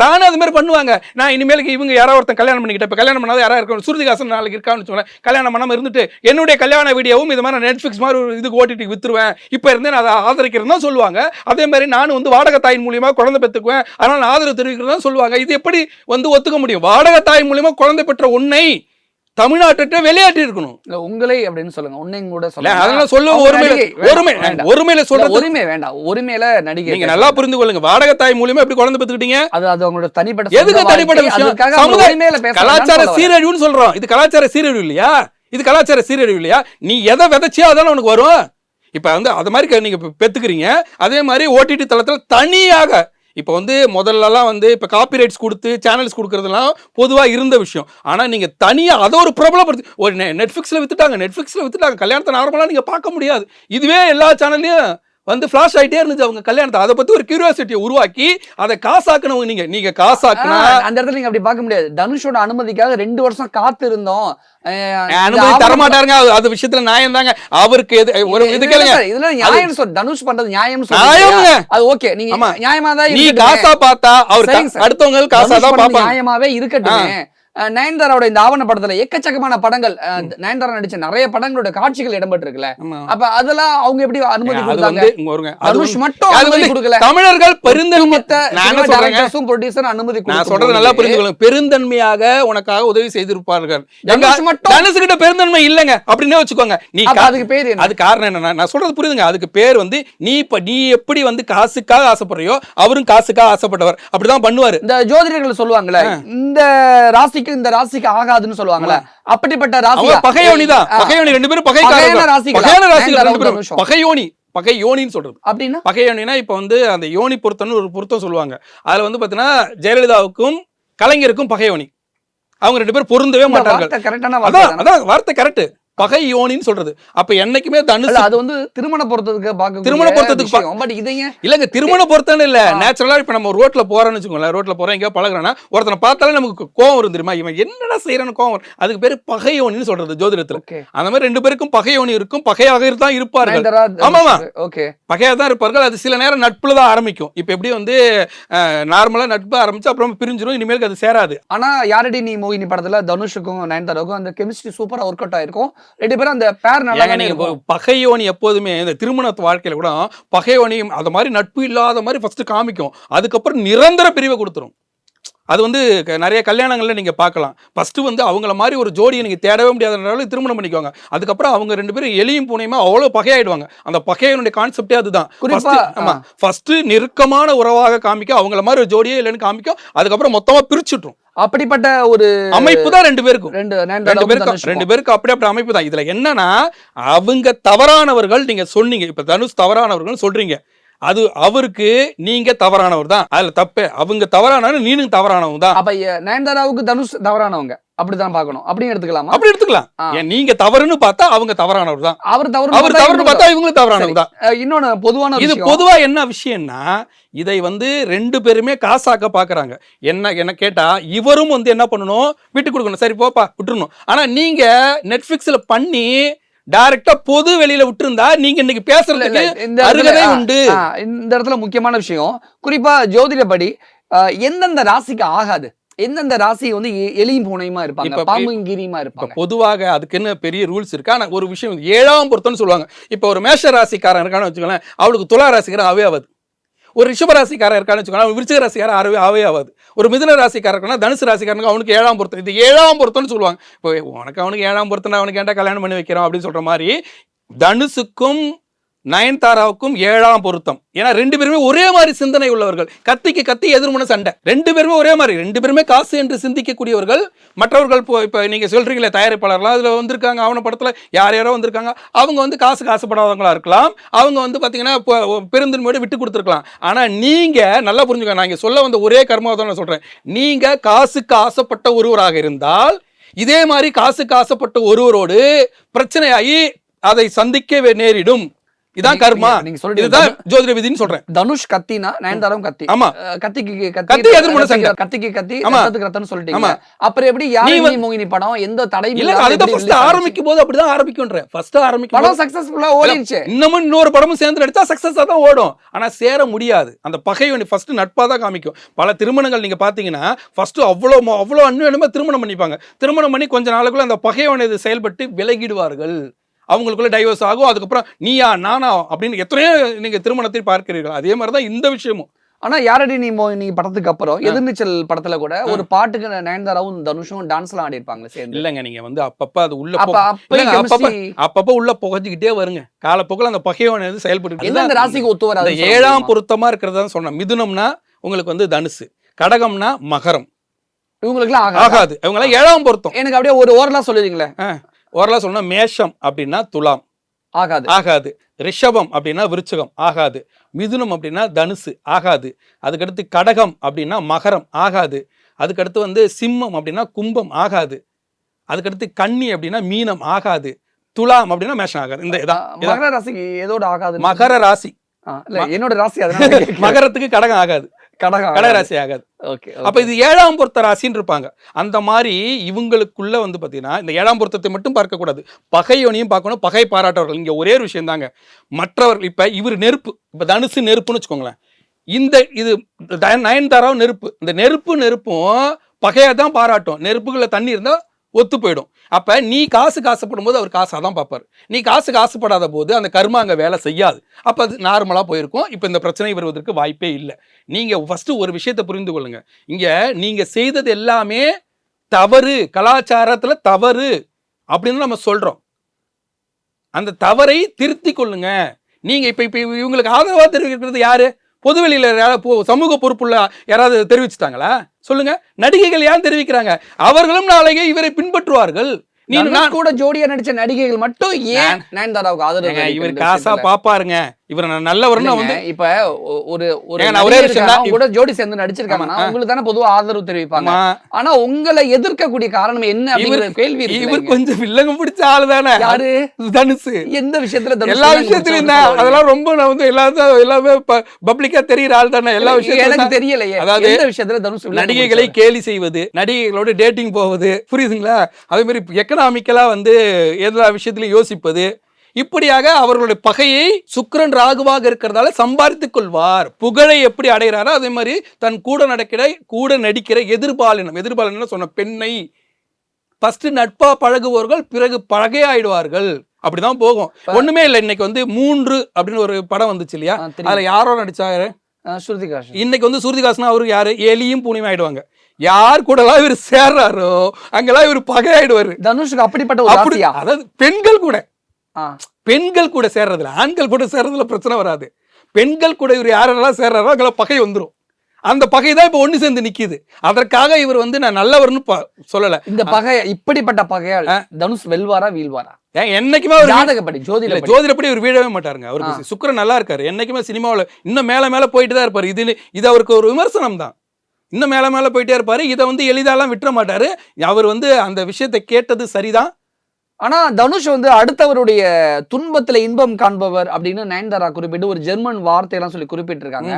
தானே அது மாதிரி பண்ணுவாங்க. நான் இனிமேலுக்கு இவங்க யாராவது ஒருத்தன் கல்யாணம் பண்ணிக்கிட்டேன், இப்போ கல்யாணம் பண்ணாத யாராவது இருக்கணும், ஸ்ருதிஹாசன் நாளைக்கு இருக்கான்னு சொல்ல கல்யாணம் பண்ணாமல் இருந்துட்டு என்னுடைய கல்யாண வீடியோவும் இது மாதிரி நெட்ஃபிளிக்ஸ் மாதிரி ஒரு இதுக்கு ஓடிடி வித்துருவேன், இப்போ இருந்தே நான் அதை ஆதரிக்கிறேன்னு தான் சொல்லுவாங்க. அதே மாதிரி நானும் வந்து வாடகை தாயின் மூலியமா குழந்தை பெற்றுக்குவேன், அதனால் நான் ஆதரவு தெரிவிக்கிறேன் தான் சொல்லுவாங்க. இது எப்படி வந்து ஒத்துக்க முடியும்? வாடகை தாயின் மூலியமா குழந்தை பெற்ற உன்னை தமிழ்நாட்டை வெளியாட்டி இருக்கணும். உங்களை அப்படின்னு சொல்லுங்க, உன்னை கூட சொல்லுங்க. அதெல்லாம் சொல்ல ஒருமையில சொல்றது உரிமை வேண்டாம். உரிமையில நடிகை நீங்க நல்லா புரிந்து கொள்ளுங்க. வாடகை தாய் மூலியமா எப்படி குழந்தை பெத்துக்கிட்டீங்க? அது அவங்களோட தனிப்பட்ட எதுக்கு தனிப்பட்ட விஷயம்? கலாச்சார சீரழிவுன்னு சொல்றோம். இது கலாச்சார சீரழிவு இல்லையா? நீ எதை விதைச்சியோ அதான உனக்கு வரும். இப்ப வந்து அது மாதிரி நீங்க பெத்துக்கிறீங்க. அதே மாதிரி ஓடிடி தளத்துல தனியாக இப்போ வந்து முதல்லலாம் வந்து இப்போ காப்பிரைட்ஸ் கொடுத்து சேனல்ஸ் கொடுக்கறதுலாம் பொதுவாக இருந்த விஷயம். ஆனால் நீங்கள் தனியாக அதை ஒரு பிரபலப்படுத்தி ஒரு நெட்ஃப்ளிக்ஸில் வித்துட்டாங்க. கல்யாணத்தை நார்மலாக நீங்கள் பார்க்க முடியாது. இதுவே எல்லா சேனல்லையும் வந்து ஃபிளாஷ் ஆகிட்டே இருந்துச்சு அவங்க கல்யாணத்தை. அதை பற்றி ஒரு கியூரியாசிட்டியை உருவாக்கி அதை காசாக்கணும். நீங்க காசாக்குனா அந்த இடத்துல நீங்க அப்படி பார்க்க முடியாது. தனுஷோட அனுமதிக்காக 2 வருஷம் காத்து இருந்தோம். அனுமதி தரமாட்டாருங்க. அது விஷயத்துல நியாயம் தாங்க. அவருக்கு இதுல நியாயம் தனுஷ் பண்றது நியாயம் அது ஓகே. நீங்க நியாயமா தான் நீ காசா பார்த்தா அவருக்கு அடுத்தவங்க காசா தான் பாப்பாங்க. நியாயமாவே இருக்கட்டும். நயன்தாராவோட இந்த ஆவண படத்துல எக்கச்சக்கமான படங்கள், நயன்தாரா நடிச்ச நிறைய படங்களோட காட்சிகள் இடம்பெற்றிருக்குல்ல. அப்ப அதெல்லாம் அவங்க எப்படி அனுமதி கொடுத்தாங்க? தனுஷ் மட்டும் அனுமதி கொடுக்கல. தமிழர்கள் சொல்றது நல்லா புரிஞ்சுக்கணும். பெருந்தன்மையாக உனக்காக உதவி செய்திருப்பார்கள். தனுஷ்கிட்ட பெருந்தன்மை இல்லங்க அப்படின்னு வச்சுக்கோங்க. நீ அதுக்கு பேர் அது காரணம் என்ன? நான் சொல்றது புரியுதுங்க. அதுக்கு பேர் வந்து நீ எப்படி வந்து காசுக்காக ஆசைப்படுறியோ அவரும் காசுக்காக ஆசைப்பட்டவர். அப்படிதான் பண்ணுவாரு. இந்த ஜோதிடர்கள் சொல்லுவாங்கல்ல, இந்த ராசி இந்த ராசிக்கு ஆகாதுன்னு சொல்லுவாங்கல்ல, அப்படிப்பட்ட ராசி பகையோனிதான். பகையோனி ரெண்டு பேரும் பகையோனின்னு சொல்றது. அப்படின்னா பகையோனினா இப்ப வந்து அந்த யோனி பொருத்தம்னு ஒரு பொருத்தம் சொல்லுவாங்க. அதுல வந்து பாத்தீங்கன்னா ஜெயலலிதாவுக்கும் கலைஞருக்கும் பகையோனி. அவங்க 2 பேரும் பொருந்தவே மாட்டார்கள். கரெக்டான அதான் வார்த்தை கரெக்ட். பகை யோனின்னு சொல்றது. அப்ப என்னைக்குமே தனுசு அது வந்து திருமண பொருத்தத்துக்கு பார்க்க திருமண பொருத்தத்துக்கு பட் இதைங்க இல்லங்க திருமண பொருத்தம் இல்ல. நேச்சுரலா இப்ப நம்ம ரோட்ல போறோம்னு வச்சுக்கோங்களேன், ரோட்ல போறோம் எங்கேயோ பழகுறோம்னா ஒருத்தனை பார்த்தாலே நமக்கு கோவம் வரும் தெரியுமா, இவன் என்னடா செய்யறான்னு கோவம் வரும். அதுக்கு பேரு பகை யோனின்னு சொல்றது ஜோதிடத்துல. அந்த மாதிரி 2 பேருக்கும் பகை யோனி இருக்கும், பகையாக தான் இருப்பார்கள். ஆமாமா, பகையா தான் இருப்பார்கள். அது சில நேரம் நட்புல தான் ஆரம்பிக்கும். இப்ப எப்படி வந்து நார்மலா நட்பு ஆரம்பிச்சு அப்புறம் பிரிஞ்சிடும், இனிமேல் அது சேராது. ஆனா யாரடி நீ மோகினி படத்துல தனுஷுக்கும் நயன்தாராவுக்கும் அந்த கெமிஸ்ட்ரி சூப்பரா ஒர்க் அவுட் ஆயிருக்கும். 2 பேரும் அந்த பேர் நல்லா. பகையோனி எப்போதுமே இந்த திருமண வாழ்க்கையில கூட பகையோனி அது மாதிரி நட்பு இல்லாத மாதிரி ஃபர்ஸ்ட் காமிக்கும், அதுக்கப்புறம் நிரந்தர பிரிவை கொடுத்துரும். அது வந்து நிறைய கல்யாணங்கள்ல நீங்க பார்க்கலாம். ஃபர்ஸ்ட் வந்து அவங்கள மாதிரி ஒரு ஜோடியை நீங்க தேடவே முடியாதனால திருமணம் பண்ணிக்குவாங்க. அதுக்கப்புறம் அவங்க 2 பேரும் எலியும் பூனையுமா அவ்வளவு பகையாயிடுவாங்க. அந்த பகையனுடைய கான்செப்டே அதுதான். ஆமா, ஃபர்ஸ்ட் நெருக்கமான உறவாக காமிக்க அவங்கள மாதிரி ஒரு ஜோடியே இல்லைன்னு காமிக்கும், அதுக்கப்புறம் மொத்தமா பிரிச்சுட்ரும். அப்படிப்பட்ட ஒரு அமைப்பு தான் 2 பேருக்கும். 2 பேருக்கு அப்படி அமைப்பு தான். இதுல என்னன்னா அவங்க தவறானவர்கள் நீங்க சொன்னீங்க. இப்ப தனுஷ் தவறானவர்கள் சொல்றீங்க, அது அவருக்கு நீங்க தவறானவர் தான், அதுல தப்பு. அவங்க தவறானவங்க, நீனும் தவறானவங்க தான். அப்ப நயன்தாராவுக்கு தனுஷ் தவறானவங்க அப்படிதான் பார்க்கணும், அப்படின்னு எடுத்துக்கலாமா? அப்படி எடுத்துக்கலாம். நீங்க தவறுன்னு பார்த்தா அவங்க தவறானவர் தான், அவர் தவறுன்னு பார்த்தா இவங்களும் தவறானவர் தான். இன்னொன்னு பொதுவான இது பொதுவா என்ன விஷயம்னா, இதை வந்து 2 பேருமே காசாக்க பாக்குறாங்க. என்ன கேட்டா இவரும் வந்து என்ன பண்ணணும், விட்டு கொடுக்கணும், சரி போப்பா விட்டுறணும். ஆனா நீங்க நெட்ஃபிளிக்ஸ்ல பண்ணி டைரக்டா பொது வெளியில விட்டுருந்தா நீங்க இன்னைக்கு பேசுறதுக்கு அருகதை உண்டு. இந்த இடத்துல முக்கியமான விஷயம், குறிப்பா ஜோதிடப்படி எந்தெந்த ராசிக்கு ஆகாது, எந்தெந்த ராசி வந்து எலியும் பூனையுமா இருப்பாங்க, பாம்பும் கீரியுமா இருப்பாங்க. பொதுவாக அதுக்குன்னு பெரிய ரூல்ஸ் இருக்கு. ஆனா ஒரு விஷயம் 7ஆம் பொருத்தம்னு சொல்லுவாங்க. இப்ப ஒரு மேஷ ராசிக்காரன் இருக்கான்னு வச்சுக்கோங்களேன், அவளுக்கு துலா ராசிக்காரன் அவே ஆகாது. ஒரு ரிஷப ராசிக்காரன் இருக்கான்னு வச்சுக்கோங்களேன், விருச்சிக ராசிக்காரன் அவே ஆகாது. ஒரு மிதுன ராசிக்காரன் இருக்கானா தனுசு ராசிக்காரனுக்கு அவனுக்கு 7ஆம் பொருத்தம். இது 7ஆம் பொருத்தம்னு சொல்லுவாங்க. இப்போ உனக்கு அவனுக்கு 7ஆம் பொருத்தம், அவனுக்கு ஏன்டா கல்யாணம் பண்ணி வைக்கிறோம் அப்படின்னு சொல்ற மாதிரி தனுசுக்கும் நயன்தாராவுக்கும் 7ஆம் பொருத்தம். ஏன்னா 2 பேருமே ஒரே மாதிரி சிந்தனை உள்ளவர்கள், கத்திக்கு கத்தி எதிர்முன சண்டை. 2 பேருமே ஒரே மாதிரி, 2 பேருமே காசு என்று சிந்திக்கக்கூடியவர்கள். மற்றவர்கள் இப்போ நீங்க சொல்றீங்களே தயாரிப்பாளர்லாம் அதுல வந்திருக்காங்க, அவன படத்துல யாரோ வந்திருக்காங்க, அவங்க வந்து காசுக்கு ஆசைப்படாதவங்களா இருக்கலாம், அவங்க வந்து பாத்தீங்கன்னா பெருந்தன்மையோட விட்டு கொடுத்துருக்கலாம். ஆனா நீங்க நல்லா புரிஞ்சுக்க, நான் இங்க சொல்ல வந்த ஒரே கர்மாவை தான் நான் சொல்றேன். நீங்க காசுக்கு ஆசைப்பட்ட ஒருவராக இருந்தால் இதே மாதிரி காசுக்கு ஆசைப்பட்ட ஒருவரோடு பிரச்சனையாகி அதை சந்திக்க நேரிடும். இதான் கர்மா, இதுதான் ஜோதிட விதின்னு சொல்றேன். தனுஷ் கத்தினா நயன்தாராவும் கத்தி. ஆமா, கத்திக்கு கத்தி எதிர்முன சண்டை, கத்திக்கு கத்தி ரத்தத்துக்கு ரத்தம்னு சொல்லிட்டீங்க. அப்புறம் எப்படி யாழினி மோகினி படம் எந்த தடையும் இல்ல, அதுதான் ஃபர்ஸ்ட் ஆரம்பிக்கும் போது அப்படிதான் ஆரம்பிக்கும்ன்றேன். ஃபர்ஸ்ட் ஆரம்பிக்கும் படம் சக்சஸ்ஃபுல்லா ஓடிடுச்சு, இன்னமும் இன்னொரு படமும் சேர்ந்து நடிச்சா சக்சஸா தான் ஓடும். ஆனா சேர முடியாது. அந்த பகைவனி ஃபர்ஸ்ட் நட்பா தான் காமிக்கும். பல திருமணங்கள் நீங்க பாத்தீங்கன்னா ஃபர்ஸ்ட் அவ்வளவு அன்பியமா திருமணம் பண்ணிப்பாங்க. திருமணம் பண்ணி கொஞ்ச நாளுக்குள்ள அந்த பகைவனை செயல்பட்டு விலகிடுவார்கள். அவங்களுக்குள்ள டைவர்ஸ் ஆகும். அதுக்கப்புறம் நீயா நானா அப்படின்னு எத்தனையோ நீங்க திருமணத்தை பார்க்கிறீர்கள். அதே மாதிரிதான் இந்த விஷயமும். ஆனா யாரடி நீ படத்துக்கு அப்புறம் எதிர்நீச்சல் படத்துல கூட ஒரு பாட்டுக்கு நயன்தாராவும் தனுஷும் டான்ஸ்லாம் ஆடி இருப்பாங்க சேர்ந்து. இல்லங்க, நீங்க வந்து அப்பப்ப அது உள்ள அப்பப்ப உள்ள புகஞ்சுக்கிட்டே வருங்க. காலப்போக்கில் அந்த பகைவனை செயல்பட்டு எந்தெந்த ராசிக்கு ஒத்து வராது. 7ஆம் பொருத்தமா இருக்கிறதா சொன்ன. மிதுனம்னா உங்களுக்கு வந்து தனுசு, கடகம்னா மகரம், இவங்களுக்குலாம் ஆகாது. இவங்க 7ஆம் பொருத்தம். எனக்கு அப்படியே ஒரு ஓரலா சொல்லுவீங்களே. ஓரலா சொன்னா மேஷம் அப்படின்னா துலாம் ஆகாது, ரிஷபம் அப்படின்னா விருச்சிகம் ஆகாது, மிதுனம் அப்படின்னா தனுசு ஆகாது, அதுக்கடுத்து கடகம் அப்படின்னா மகரம் ஆகாது, அதுக்கடுத்து வந்து சிம்மம் அப்படின்னா கும்பம் ஆகாது, அதுக்கடுத்து கன்னி அப்படின்னா மீனம் ஆகாது, துலாம் அப்படின்னா மேஷம் ஆகாது. இந்த மகர ராசிக்கு ஏதோட ஆகாது. மகர ராசி என்னோட ராசி, அதனால மகரத்துக்கு கடகம் ஆகாது, கடகராசி ஆகாது. அப்ப இது 7ஆம் பொருத்த ராசின்னு இருப்பாங்க. அந்த மாதிரி இவங்களுக்குள்ள வந்து பாத்தீங்கன்னா இந்த 7ஆம் பொருத்தத்தை மட்டும் பார்க்க கூடாது, பகையோனையும் பார்க்கணும். பகை பாராட்டவர்கள் இங்க ஒரே ஒரு விஷயம் தாங்க. மற்றவர்கள் இப்ப இவர் நெருப்பு, இப்ப தனுசு நெருப்புன்னு வச்சுக்கோங்களேன். இது நயன்தாராவும் நெருப்பு. இந்த நெருப்பும் பகையா தான் பாராட்டும். நெருப்புக்குள்ள தண்ணி இருந்தா ஒத்து போயிடும். அப்ப நீ காசுக்கு ஆசைப்படும் போது அவர் காசாதான் பார்ப்பாரு. நீ காசுக்கு ஆசைப்படாத போது அந்த கர்மா அங்க வேலை செய்யாது. அப்ப அது நார்மலா போயிருக்கும். இப்ப இந்த பிரச்சனை வருவதற்கு வாய்ப்பே இல்லை. நீங்க ஃபர்ஸ்ட் ஒரு விஷயத்தை புரிந்து கொள்ளுங்க. இங்க நீங்க செய்தது எல்லாமே தவறு, கலாச்சாரத்துல தவறு அப்படின்னு நம்ம சொல்றோம். அந்த தவறை திருத்தி கொள்ளுங்க. நீங்க இப்ப இவங்களுக்கு ஆதரவா தெரிவிக்கிறது யாரு? பொதுவெளியில சமூக பொறுப்புள்ள யாராவது தெரிவிச்சுட்டாங்களா? சொல்லுங்க. நடிகைகள் யாரும் தெரிவிக்கிறாங்க? அவர்களும் நாளைக்கு இவரை பின்பற்றுவார்கள். நீ கூட ஜோடியா நடிச்ச நடிகைகள் மட்டும் ஏன் நயன்தாராவுக்கு ஆதரவு? இவர் காசா பாப்பாருங்க. இவர் நல்லவர்னு வந்து இப்ப ஒரு ஒரு ஏங்க, நான் ஒரே நடிகர் விஷயம் இருக்காங்க, தான். அவங்க கூட ஜோடி சேர்ந்து நடிச்சிருக்காங்கன்னா ஆமா. உங்களுக்கு தானே பொதுவா ஆதரவு தெரிவிப்பாங்க. ஆமா. ஆனா உங்களை எதிர்க்கக்கூடிய காரணம் என்ன அப்படிங்கிற கேள்வி இவர் இருக்கு. கொஞ்சம் வில்லங்க பிடிச்ச ஆளு தானே. யாரு? தனுசு. எந்த விஷயத்துல தனுஷ் எல்லா வில்லங்க விஷயத்திலும் பிடிச்சவர்னு சொல்ல வரீங்க? அதெல்லாம் ரொம்ப நான் வந்து எல்லாமே பப்ளிக்கா தெரியுற ஆள் தானே. எல்லா எனக்கு விஷயத்தையும் தெரியலையே. அதாவது எந்த விஷயத்துல தனுஷ் வில்லங்க நடிகைகளை பிடிச்சவர்? கேலி செய்வது, நடிகைகளோட டேட்டிங் போவது, புரியுதுங்களா? அதே மாதிரி எக்கனாமிக்கலா வந்து எல்லா விஷயத்திலையும் யோசிப்பது, இப்படியாக அவர்களுடைய பகையை சுக்கிரன் ராகுவாக இருக்கிறதால சம்பாதித்துக் கொள்வார். புகழை எப்படி அடைகிறாரோ அதே மாதிரி தன் கூட நடிக்கிற எதிர்பாலினம் சொன்ன பெண்ணை ஃபர்ஸ்ட் நட்பா பழகுவார்கள், பிறகு பகையாயிடுவார்கள். அப்படிதான் போகும். ஒண்ணுமே இல்லை. இன்னைக்கு வந்து 3 அப்படின்னு ஒரு படம் வந்துச்சு இல்லையா? தெரியும். அதுல யாரோ நடிச்சாரு? ஸ்ருதிகாசன். இன்னைக்கு வந்து சூரியகாசனா அவருக்கு யாரு? எலியும் பூனையும் ஆயிடுவாங்க. யார் கூடலாம் இவர் சேர்றாரோ அங்கெல்லாம் இவர் பகையாயிடுவாரு. தனுஷுக்கு அப்படிப்பட்ட ஒரு அப்படி ஆசையா? அதாவது பெண்கள் கூட சேர்றதுல, ஆண்கள் கூட சேர்றதுல பிரச்சனை வராது. பெண்கள் கூட இவர் யாரெல்லாம் சேர்றாரோ அங்கெல்லாம் பகை வந்துடும். அந்த பகை தான் இப்ப ஒண்ணு சேர்ந்து நிக்குது. அதற்காக இவர் வந்து நான் நல்லவர்னு சொல்லல. இந்த பகை, இப்படிப்பட்ட பகையால் தனுஷ் வெல்வாரா வீழ்வாரா? என்னைக்குமே ஜாதகப்படி, ஜோதிடப்படி இவர் வீழவே மாட்டாருங்க. அவருக்கு சுக்கிரன் நல்லா இருக்காரு. என்னைக்குமே சினிமாவில் இன்னும் மேல போயிட்டு தான் இருப்பாரு. இது அவருக்கு ஒரு விமர்சனம் தான். இன்னும் மேல போயிட்டே இருப்பாரு. இதை வந்து எளிதாலாம் விட்டுற மாட்டாரு. அவர் வந்து அந்த விஷயத்தை கேட்டது சரிதான். ஆனா தனுஷ் வந்து அடுத்தவருடைய துன்பத்துல இன்பம் காண்பவர் அப்படின்னு நயன்தாரா குறிப்பிட்டு ஒரு ஜெர்மன் வார்த்தையெல்லாம் சொல்லி குறிப்பிட்டிருக்காங்க.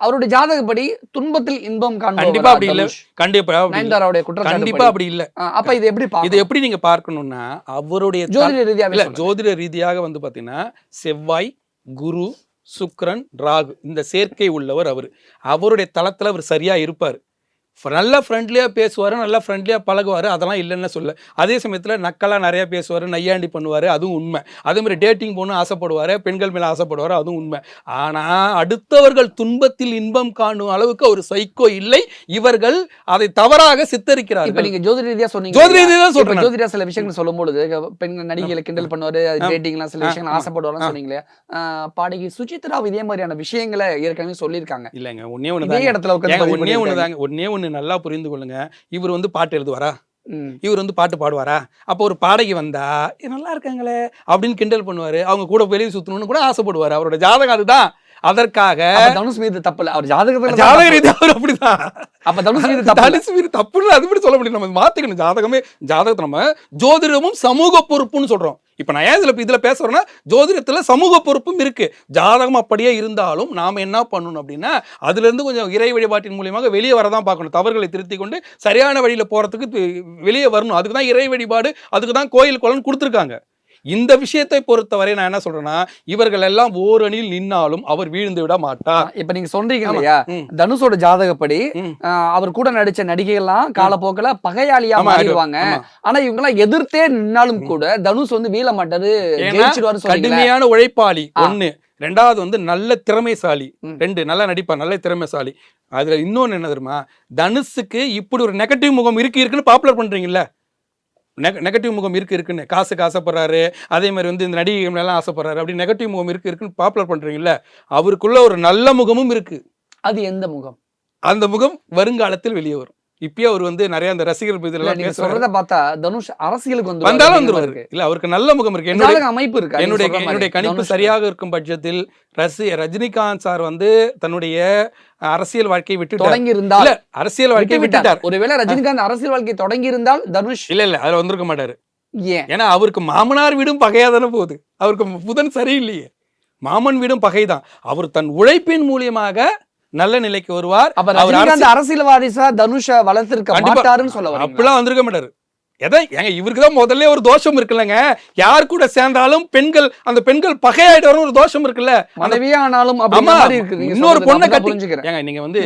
அவருடைய ஜாதகப்படி துன்பத்தில் இன்பம் காண்பவர் கண்டிப்பா அப்படி இல்ல. கண்டிப்பா நயன்தாராவுடைய குற்றம் கண்டிப்பா அப்படி இல்ல. அப்ப இது எப்படி நீங்க பார்க்கணும்னா அவருடைய ஜோதிட ரீதியாக வந்து பாத்தீங்கன்னா செவ்வாய், குரு, சுக்கிரன், ராகு இந்த சேர்க்கை உள்ளவர். அவருடைய தளத்துல அவர் சரியா இருப்பாரு. நல்லா ஃப்ரெண்ட்லியா பேசுவாரு, நல்லா ஃப்ரெண்ட்லியா பழகுவாரு. அதெல்லாம் இல்லைன்னு சொல்ல. அதே சமயத்துல நக்கலா நிறைய பேசுவாரு, நையாண்டி பண்ணுவாரு. அதுவும் உண்மை. அதே மாதிரி டேட்டிங் போகணும் ஆசைப்படுவாரு, பெண்கள் மேல ஆசைப்படுவாரு. அதுவும் உண்மை. ஆனா அடுத்தவர்கள் துன்பத்தில் இன்பம் காணும் அளவுக்கு ஒரு சைக்கோ இல்லை. இவர்கள் அதை தவறாக சித்தரிக்கிறார்கள். இப்ப நீங்க ஜோதிட ரீதியா சொன்னீங்க. ஜோதிட ரீதியா சொல்றேன். ஜோதிட சில விஷயங்கள் சொல்லும்போது பெண்கள் நடிகைகளை கிண்டல் பண்ணுவாரு, டேட்டிங்லாம் சில விஷயங்கள் ஆசைப்படுவாருன்னு சொன்னீங்களே. பாடகி சுசித்ரா இதே மாதிரியான விஷயங்களை ஏற்கனவே சொல்லியிருக்காங்க. இல்லைங்க, ஒன்னே ஒண்ணு நல்லா புரிந்து கொள்ளுங்க. இவர் வந்து பாட்டு எழுதுவாரா? இவர் வந்து பாட்டு பாடுவாரா? அப்போ ஒரு பாடகி வந்தா நல்லா இருக்காங்களே அப்படின்னு கிண்டல் பண்ணுவாரு. அவங்க கூட வெளியே சுத்தணும்னு கூட ஆசைப்படுவாரு. அவரோட ஜாதகம் அதுதான். அதற்காக தனுஷ் மீது தப்பு இல்ல. அவர் ஜாதக ரீதியா அவர் அப்படிதான். அப்ப தனுஷ் மீது தப்புன்னு அது மட்டும் சொல்ல முடியும். நம்ம மாத்திக்கணும். ஜாதகத்தை நம்ம ஜோதிடமும் சமூக பொறுப்புன்னு சொல்றோம். இப்ப நான் ஏன் இதுல பேசுறேன்னா ஜோதிடத்துல சமூக பொறுப்பும் இருக்கு. ஜாதகம் அப்படியே இருந்தாலும் நாம என்ன பண்ணணும் அப்படின்னா அதுல இருந்து கொஞ்சம் இறை வழிபாட்டின் மூலியமாக வெளியே வரதான் பார்க்கணும். தவறுகளை திருத்தி கொண்டு சரியான வழியில போறதுக்கு வெளியே வரணும். அதுக்குதான் இறை வழிபாடு, அதுக்குதான் கோயில் குளம் கொடுத்துருக்காங்க. இந்த விஷயத்தை பொறுத்தவரை நான் என்ன சொல்றேன்னா இவர்கள் எல்லாம் ஓரணியில் நின்னாலும் அவர் வீழ்ந்து விட மாட்டார். இப்ப நீங்க சொல்றீங்க இல்லையா, தனுஷோட ஜாதகப்படி அவர் கூட நடிச்ச நடிகைகள்லாம் காலப்போக்கில் பகையாளியா மாறிடுவாங்க. ஆனா இவங்க எல்லாம் எதிர்த்தே நின்னாலும் கூட தனுஷ் வந்து வீழ மாட்டாரு, கடுமையான உழைப்பாளி ஒண்ணு. ரெண்டாவது வந்து நல்ல திறமைசாலி. 2 நல்லா நடிப்பார், நல்ல திறமைசாலி. அதுல இன்னொன்னு என்ன தெரியுமா, தனுஷுக்கு இப்படி ஒரு நெகட்டிவ் முகம் இருக்குன்னு பாப்புலர் பண்றீங்கல்ல. நெகட்டிவ் முகம் இருக்குன்னு காசுக்கு ஆசைப்படுறாரு, அதே மாதிரி வந்து இந்த நடிகை எல்லாம் ஆசைப்படுறாரு, அப்படி நெகட்டிவ் முகம் இருக்குன்னு பாப்புலர் பண்றீங்கல்ல. அவருக்குள்ள ஒரு நல்ல முகமும் இருக்கு. அது எந்த முகம்? அந்த முகம் வருங்காலத்தில் வெளியே வரும். இப்பயே அவர் வந்து நிறைய அந்த ரசிகர்கள் சொல்றத பார்த்தா தனுஷ் அரசியலுக்கு வந்தாலும் வந்துருவாரு. இல்ல, அவருக்கு நல்ல முகம் இருக்கு. என்னோட அமைப்பு இருக்கு. என்னுடைய கணிப்பு சரியாக இருக்கும் பட்சத்தில் ரஜினிகாந்த் சார் வந்து தன்னுடைய அரசியல் வாழ்க்கையை விட்டு தொடங்கி இருந்தால், அரசியல் வாழ்க்கையை விட்டுட்டார். ஒருவேளை ரஜினிகாந்த் அரசியல் வாழ்க்கை தொடங்கி இருந்தால் தனுஷ் இல்ல அதுல வந்திருக்க மாட்டாரு. ஏன்னா அவருக்கு மாமனார் வீடும் பகையா தானே போகுது. அவருக்கு புதன் சரியில்லையே. மாமன் வீடும் பகைதான். அவர் தன் உழைப்பின் மூலியமாக நல்ல நிலைக்கு வருவார். அரசியல்வாதிசா தனுஷ வளர்த்திருக்க மாட்டாருன்னு சொல்ல வரீங்க? அப்படிலாம் வந்திருக்க மாட்டாரு. இவருக்கு தான் முதல்ல ஒரு தோஷம் இருக்குல்லங்க. யார் கூட சேர்ந்தாலும் அந்த பெண்கள் பகையாயிட்டு ஒரு தோஷம் இருக்குல்ல. மனைவியானாலும் இன்னொரு பொண்ணை கட்டி நீங்க வந்து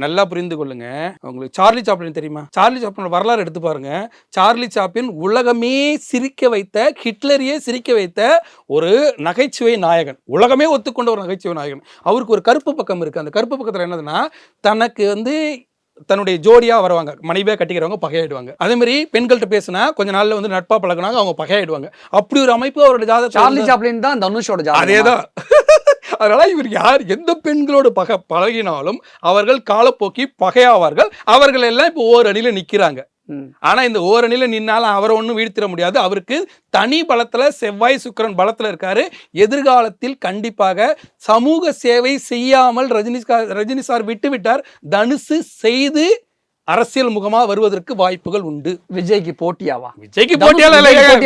நல்லா புரிந்து கொள்ளுங்க. உங்களுக்கு சார்லி சாப்ளின் தெரியுமா? சார்லி சாப்ளின் வரலாறு எடுத்து பாருங்க. சார்லி சாப்ளின் உலகமே சிரிக்க வைத்த, ஹிட்லரையே சிரிக்க வைத்த ஒரு நகைச்சுவை நாயகன். உலகமே ஒத்துக்கொண்ட ஒரு நகைச்சுவை நாயகன். அவருக்கு ஒரு கருப்பு பக்கம் இருக்கு. அந்த கருப்பு பக்கத்துல என்னதுன்னா தனக்கு வந்து தன்னுடைய ஜோடியா வருவாங்க, மனைவியா கட்டிக்கிறவங்க பகையாயிடுவாங்க. அதே மாதிரி பெண்கள்கிட்ட பேசினா கொஞ்ச நாள்ல வந்து நட்பா பழகினாங்க, அவங்க பகையாயிடுவாங்க. அப்படி ஒரு அமைப்பு அவரோட ஜாதகம். சார்லி சாப்ளின் தான் தனுஷோட ஜாதகம். அதேதான். அதனால இவர் எந்த பெண்களோடு பழகினாலும் அவர்கள் காலப்போக்கி பகையாவார்கள். அவர்கள் எல்லாம் இப்போ ஓர் அணியில நிக்கிறாங்க. ஆனா இந்த ஓரணியில நின்னாலும் அவரை ஒன்றும் வீழ்த்திட முடியாது. அவருக்கு தனி பலத்துல செவ்வாய் சுக்கிரன் பலத்துல இருக்காரு. எதிர்காலத்தில் கண்டிப்பாக சமூக சேவை செய்யாமல் ரஜினி சார் விட்டு விட்டார். தனுசு செய்து அரசியல் முகமா வருவதற்கு வாய்ப்புகள் உண்டு. விஜய்க்கு போட்டியாவா? விஜய்க்கு போட்டியால